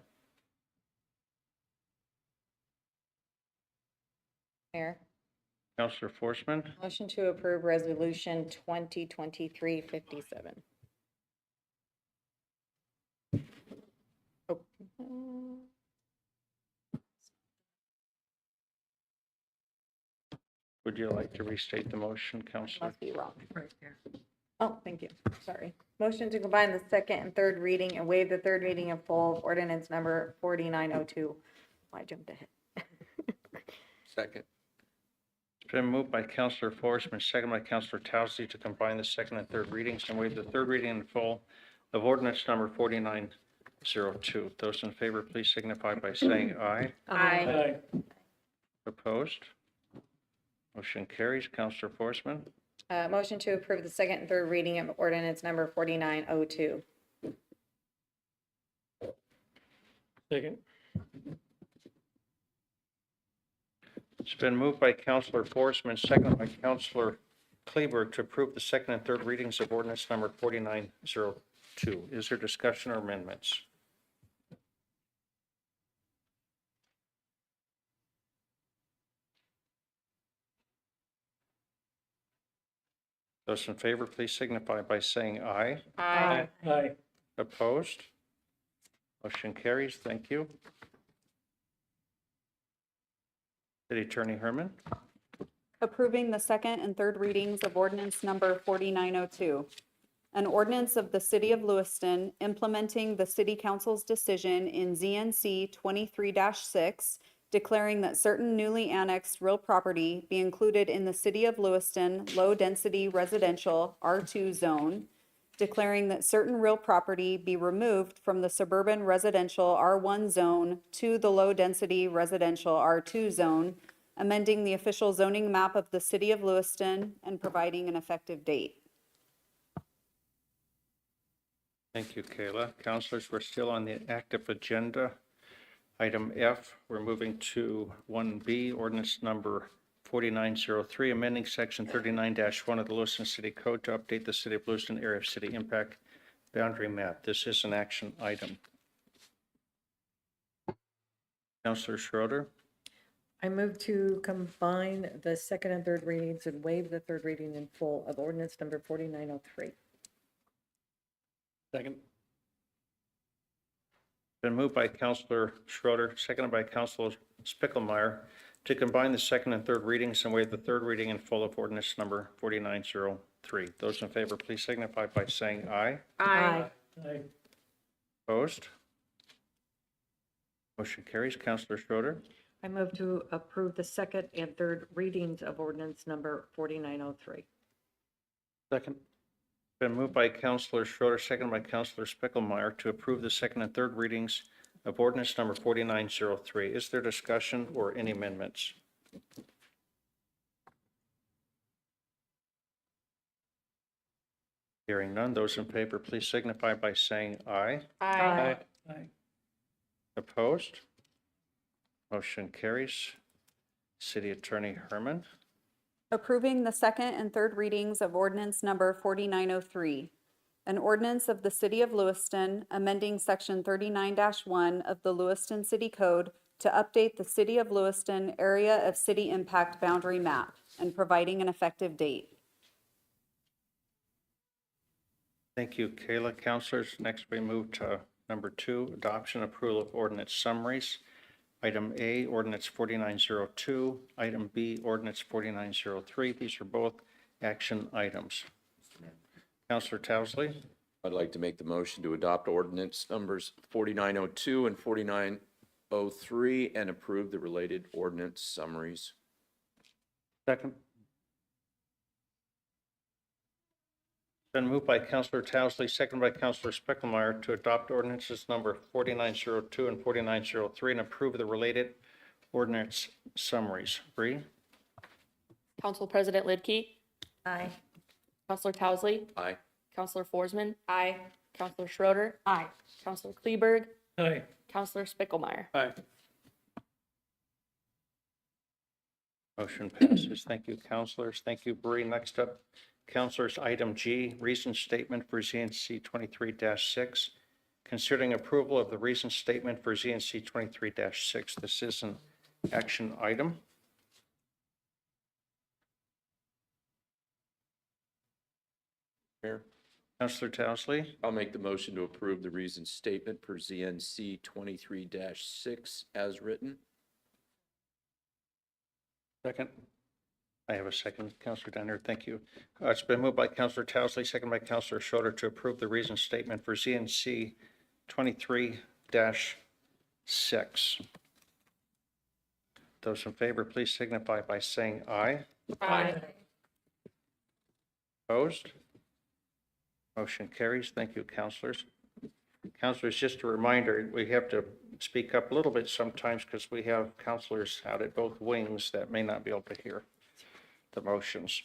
Mayor, Councilor Forsman, motion to approve resolution 2023-57. Oh. would you like to restate the motion, Councilor? Must be wrong. Right there. Oh, thank you. Sorry. Motion to combine the second and third reading and waive the third reading in full of ordinance number 4902. I jumped ahead. Second. It's been moved by Councilor Forsman, second by Councilor Towsley, to combine the second and third readings and waive the third reading in full of ordinance number 4902. Those in favor, please signify by saying aye. Aye. Opposed? Motion carries. Councilor Forsman, Motion to approve the second and third reading of ordinance number 4902. Second. it's been moved by Councilor Forsman, second by Councilor Kleber, to approve the second and third readings of ordinance number 4902. Is there discussion or amendments? Those in favor, please signify by saying aye. Aye. Opposed? Motion carries. Thank you. City Attorney Herman, Approving the second and third readings of ordinance number 4902. An ordinance of the city of Lewiston implementing the city council's decision in ZNC 23-6, declaring that certain newly annexed real property be included in the city of Lewiston low-density residential R2 zone, declaring that certain real property be removed from the suburban residential R1 zone to the low-density residential R2 zone, amending the official zoning map of the city of Lewiston and providing an effective date. thank you, Kayla. Councilors, we're still on the active agenda. Item F, we're moving to 1B, ordinance number 4903, amending section 39-1 of the Lewiston City Code to update the city of Lewiston area of city impact boundary map. This is an action item. Councilor Schroeder, I move to combine the second and third readings and waive the third reading in full of ordinance number 4903. Second. been moved by Councilor Schroeder, seconded by Councilor Spickelmeyer, to combine the second and third readings and waive the third reading in full of ordinance number 4903. Those in favor, please signify by saying aye. Aye. Aye. Opposed? Motion carries. Councilor Schroeder, I move to approve the second and third readings of ordinance number 4903. Second. been moved by Councilor Schroeder, seconded by Councilor Spickelmeyer, to approve the second and third readings of ordinance number 4903. Is there discussion or any amendments? Hearing none, those in favor, please signify by saying aye. Aye. Opposed? Motion carries. City Attorney Herman, Approving the second and third readings of ordinance number 4903. An ordinance of the city of Lewiston amending section 39-1 of the Lewiston City Code to update the city of Lewiston area of city impact boundary map and providing an effective date. thank you, Kayla. Councilors, next we move to number 2, adoption approval of ordinance summaries. Item A, ordinance 4902. Item B, ordinance 4903. These are both action items. Councilor Towsley, I'd like to make the motion to adopt ordinance numbers 4902 and 4903 503 and approve the related ordinance summaries. Second. Been moved by Counselor Towsley, seconded by Counselor Speckelmeyer to adopt ordinances number 4902 and 4903 and approve the related ordinance summaries. Bree? Council President Lidkey, Aye. Counselor Towsley, Aye. Counselor Forsman, Aye. Counselor Schroeder, Aye. Counselor Kleberg, Aye. Counselor Spickelmeyer. Aye. Motion passes. Thank you, counselors. Thank you, Bree. Next up, counselors, item G, reason statement for ZNC 23-6. Considering approval of the reason statement for ZNC 23-6. This is an action item. Mayor, Counselor Towsley, I'll make the motion to approve the reason statement per ZNC 23-6 as written. second. I have a second, Counselor Denner. Thank you. It's been moved by Counselor Towsley, second by Counselor Schroeder to approve the reason statement for ZNC 23-6. Those in favor, please signify by saying aye. Aye. Opposed? Motion carries. Thank you, counselors. Counselors, just a reminder, we have to speak up a little bit sometimes because we have counselors out at both wings that may not be able to hear the motions.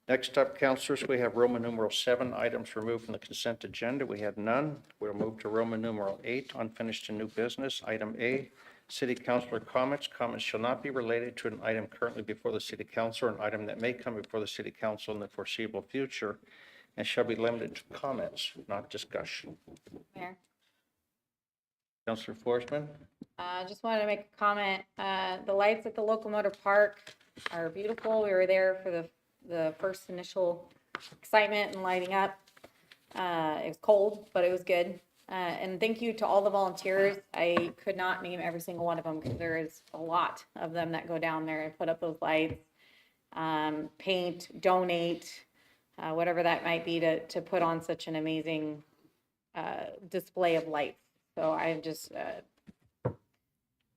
Next up, counselors, we have Roman numeral 7, items removed from the consent agenda. We had none. We'll move to Roman numeral 8, unfinished and new business. Item A, city councilor comments. Comments shall not be related to an item currently before the city council or an item that may come before the city council in the foreseeable future, and shall be limited to comments, not discussion. Mayor. Counselor Forsman? Just wanted to make a comment. The lights at the locomotive park are beautiful. We were there for the first initial excitement and lighting up. It was cold, but it was good. And thank you to all the volunteers. I could not name every single one of them because there is a lot of them that go down there and put up those lights, paint, donate, whatever that might be to put on such an amazing display of lights. So I'm just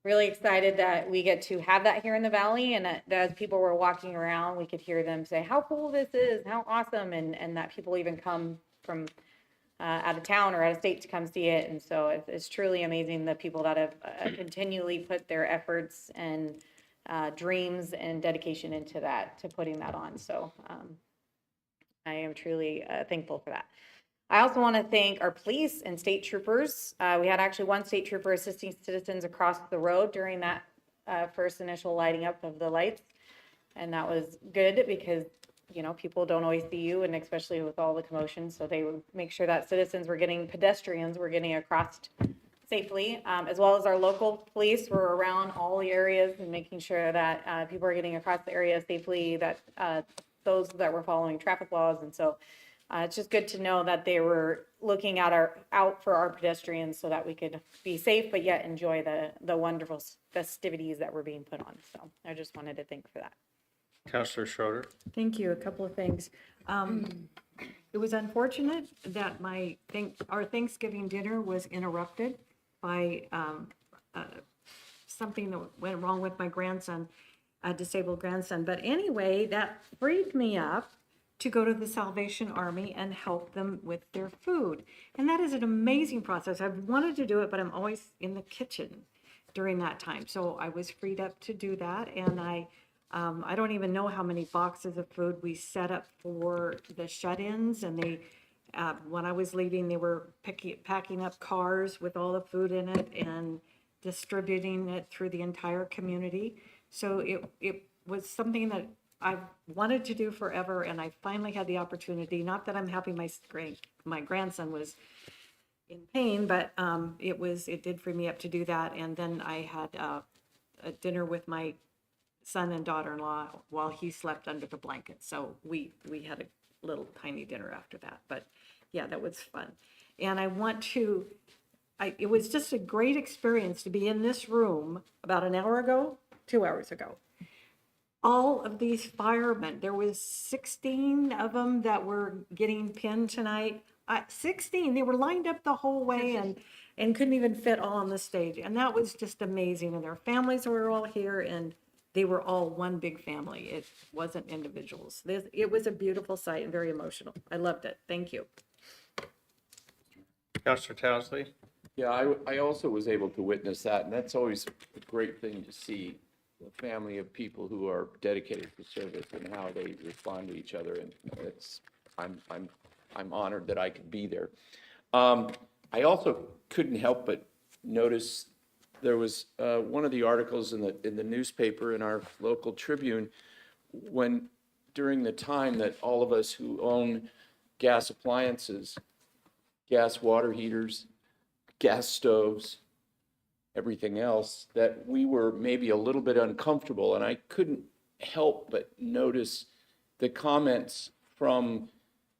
really excited that we get to have that here in the valley, and that as people were walking around, we could hear them say how cool this is, how awesome, and that people even come from out of town or out of state to come see it. And so it's truly amazing the people that have continually put their efforts and dreams and dedication into that, to putting that on. So I am truly thankful for that. I also want to thank our police and state troopers. We had actually one state trooper assisting citizens across the road during that first initial lighting up of the lights. And that was good because, you know, people don't always see you, and especially with all the commotion. So they would make sure that pedestrians were getting across safely, as well as our local police were around all the areas and making sure that people are getting across the area safely, that those that were following traffic laws. And so it's just good to know that they were looking out for our pedestrians so that we could be safe, but yet enjoy the wonderful festivities that were being put on. So I just wanted to thank for that. Counselor Schroeder? Thank you. A couple of things. It was unfortunate that our Thanksgiving dinner was interrupted by something that went wrong with my grandson, a disabled grandson. But anyway, that freed me up to go to the Salvation Army and help them with their food. And that is an amazing process. I've wanted to do it, but I'm always in the kitchen during that time. So I was freed up to do that. And I don't even know how many boxes of food we set up for the shut-ins. And they, when I was leaving, they were packing up cars with all the food in it and distributing it through the entire community. So it was something that I've wanted to do forever, and I finally had the opportunity. Not that I'm happy my grandson was in pain, but it did free me up to do that. And then I had a dinner with my son and daughter-in-law while he slept under the blanket. So we had a little tiny dinner after that. But yeah, that was fun. And it was just a great experience to be in this room about 2 hours ago. All of these firemen, there was 16 of them that were getting pinned tonight. 16, they were lined up the whole way, and and couldn't even fit all on the stage. And that was just amazing. And their families were all here, and they were all one big family. It wasn't individuals. It was a beautiful sight and very emotional. I loved it. Thank you. Counselor Towesley? Yeah, I also was able to witness that, and that's always a great thing to see, a family of people who are dedicated to service and how they respond to each other, and I'm honored that I could be there. I also couldn't help but notice there was one of the articles in the newspaper in our local Tribune when during the time that all of us who own gas appliances, gas water heaters, gas stoves, everything else, that we were maybe a little bit uncomfortable. And I couldn't help but notice the comments from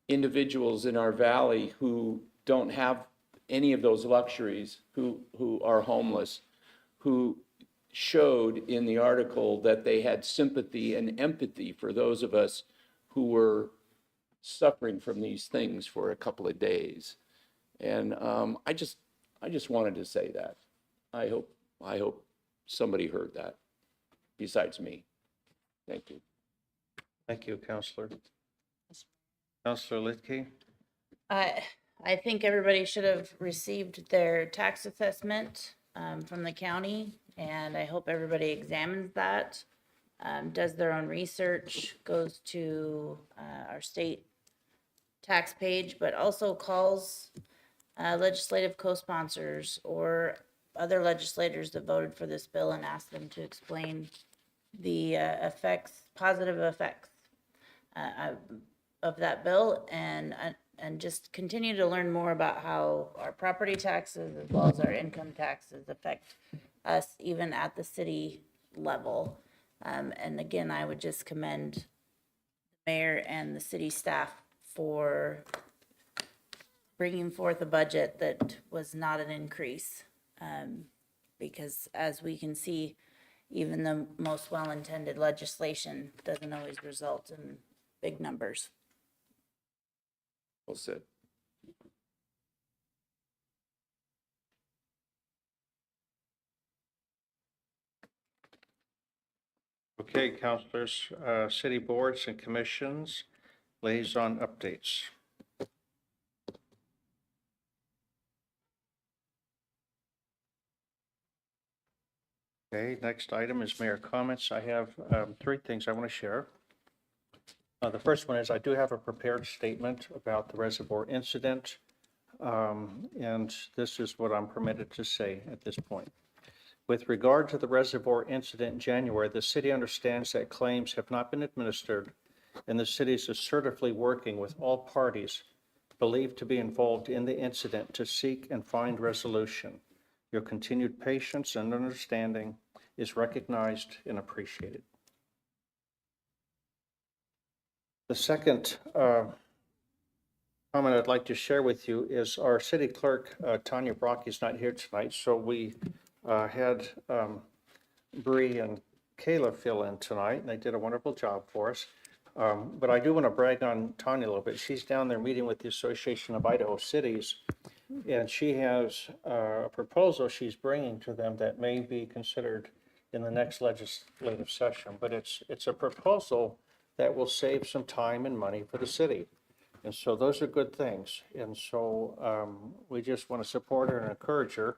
individuals in our valley who don't have any of those luxuries, who are homeless, who showed in the article that they had sympathy and empathy for those of us who were suffering from these things for a couple of days. And I just wanted to say that. I hope somebody heard that besides me. Thank you. Thank you, Counselor. Counselor Litke? I think everybody should have received their tax assessment from the county, and I hope everybody examines that, does their own research, goes to our state tax page, but also calls legislative co-sponsors or other legislators that voted for this bill and asks them to explain the positive effects of that bill, and just continue to learn more about how our property taxes as well as our income taxes affect us even at the city level. And again, I would just commend the mayor and the city staff for bringing forth a budget that was not an increase. Because as we can see, even the most well-intended legislation doesn't always result in big numbers. Well said. Okay, counselors, city boards and commissions, liaison updates. Okay, next item is mayor comments. I have three things I want to share. The first one is I do have a prepared statement about the reservoir incident, and this is what I'm permitted to say at this point. With regard to the reservoir incident in January, the city understands that claims have not been administered, and the city is assertively working with all parties believed to be involved in the incident to seek and find resolution. Your continued patience and understanding is recognized and appreciated. The second comment I'd like to share with you is our city clerk, Tanya Brock, is not here tonight, so we had Bree and Kayla fill in tonight, and they did a wonderful job for us. But I do want to brag on Tanya a little bit. She's down there meeting with the Association of Idaho Cities, and she has a proposal she's bringing to them that may be considered in the next legislative session. But it's a proposal that will save some time and money for the city. And so those are good things. And so we just want to support her and encourage her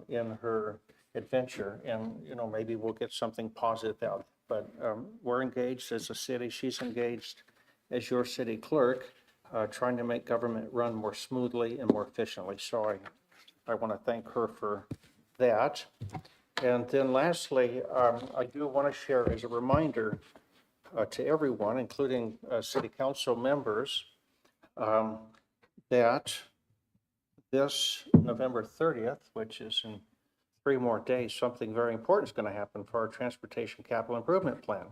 in her adventure. And, you know, maybe we'll get something positive out. But we're engaged as a city. She's engaged as your city clerk, trying to make government run more smoothly and more efficiently. So I want to thank her for that. And then lastly, I do want to share as a reminder to everyone, including city council members, that this November 30th, which is in 3 more days, something very important is going to happen for our transportation capital improvement plan.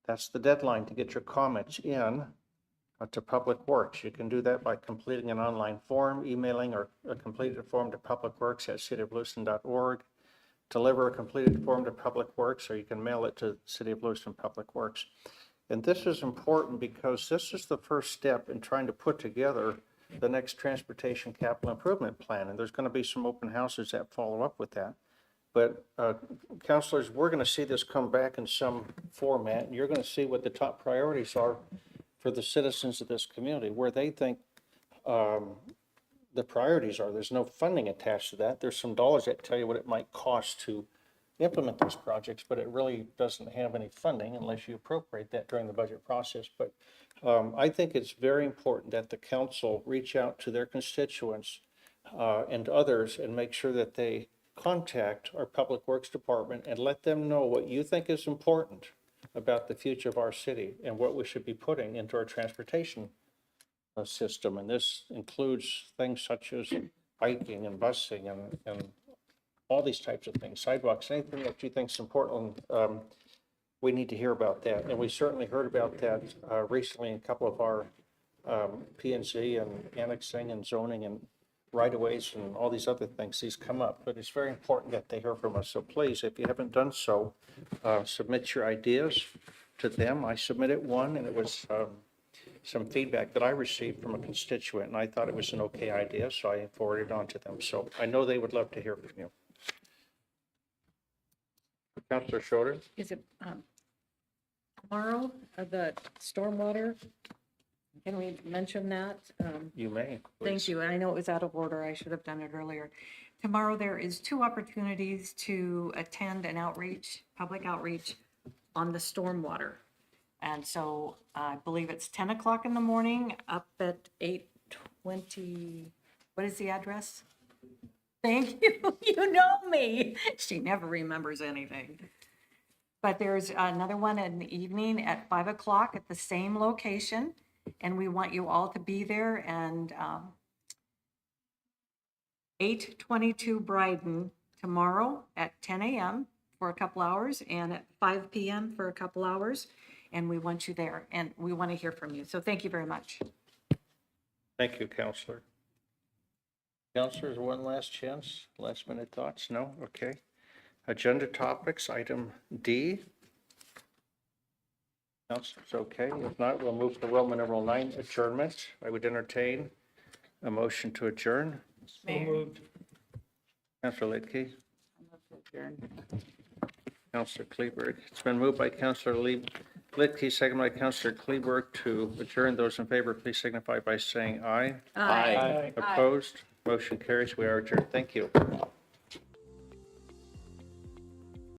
That's the deadline to get your comments in to Public Works. You can do that by completing an online form, emailing or a completed form to publicworks@cityoflewiston.org. Deliver a completed form to Public Works, or you can mail it to City of Lewiston Public Works. And this is important because this is the first step in trying to put together the next transportation capital improvement plan, and there's going to be some open houses that follow up with that. But counselors, we're going to see this come back in some format, and you're going to see what the top priorities are for the citizens of this community, where they think the priorities are. There's no funding attached to that. There's some dollars that tell you what it might cost to implement these projects, but it really doesn't have any funding unless you appropriate that during the budget process. But I think it's very important that the council reach out to their constituents and others and make sure that they contact our Public Works Department and let them know what you think is important about the future of our city and what we should be putting into our transportation system. And this includes things such as biking and busing and all these types of things, sidewalks, anything that you think is important. We need to hear about that. And we certainly heard about that recently in a couple of our P&Z and annexing and zoning and right-of-ways and all these other things. These come up, but it's very important that they hear from us. So please, if you haven't done so, submit your ideas to them. I submitted one, and it was some feedback that I received from a constituent, and I thought it was an okay idea, so I forwarded it on to them. So I know they would love to hear from you. Councilor Schroeder? Is it tomorrow, the stormwater? Can we mention that? You may. Thank please. you. I know it was out of order. I should have done it earlier. Tomorrow, there is 2 opportunities to attend an outreach, public outreach on the stormwater. And so I believe it's 10 o'clock in the morning up at 820. What is the address? Thank you. You know me. She never remembers anything. But there's another one in the evening at 5 o'clock at the same location. And we want you all to be there. And 822 Bryden tomorrow at 10 a.m. for a couple hours and at 5 p.m. for a couple hours. And we want you there and we want to hear from you. So thank you very much. Thank you, Counselor. Counselors, one last chance, last minute thoughts? No? Okay. Agenda topics, item D. Counselors, okay. If not, we'll move to Roman numeral 9, adjournment. I would entertain a motion to adjourn. Mayor. Counselor Lidke. Counselor Kleberg. It's been moved by Counselor Lidke, second by Counselor Kleberg to adjourn. Those in favor, please signify by saying aye. Aye. Opposed? Motion carries. We are adjourned. Thank you.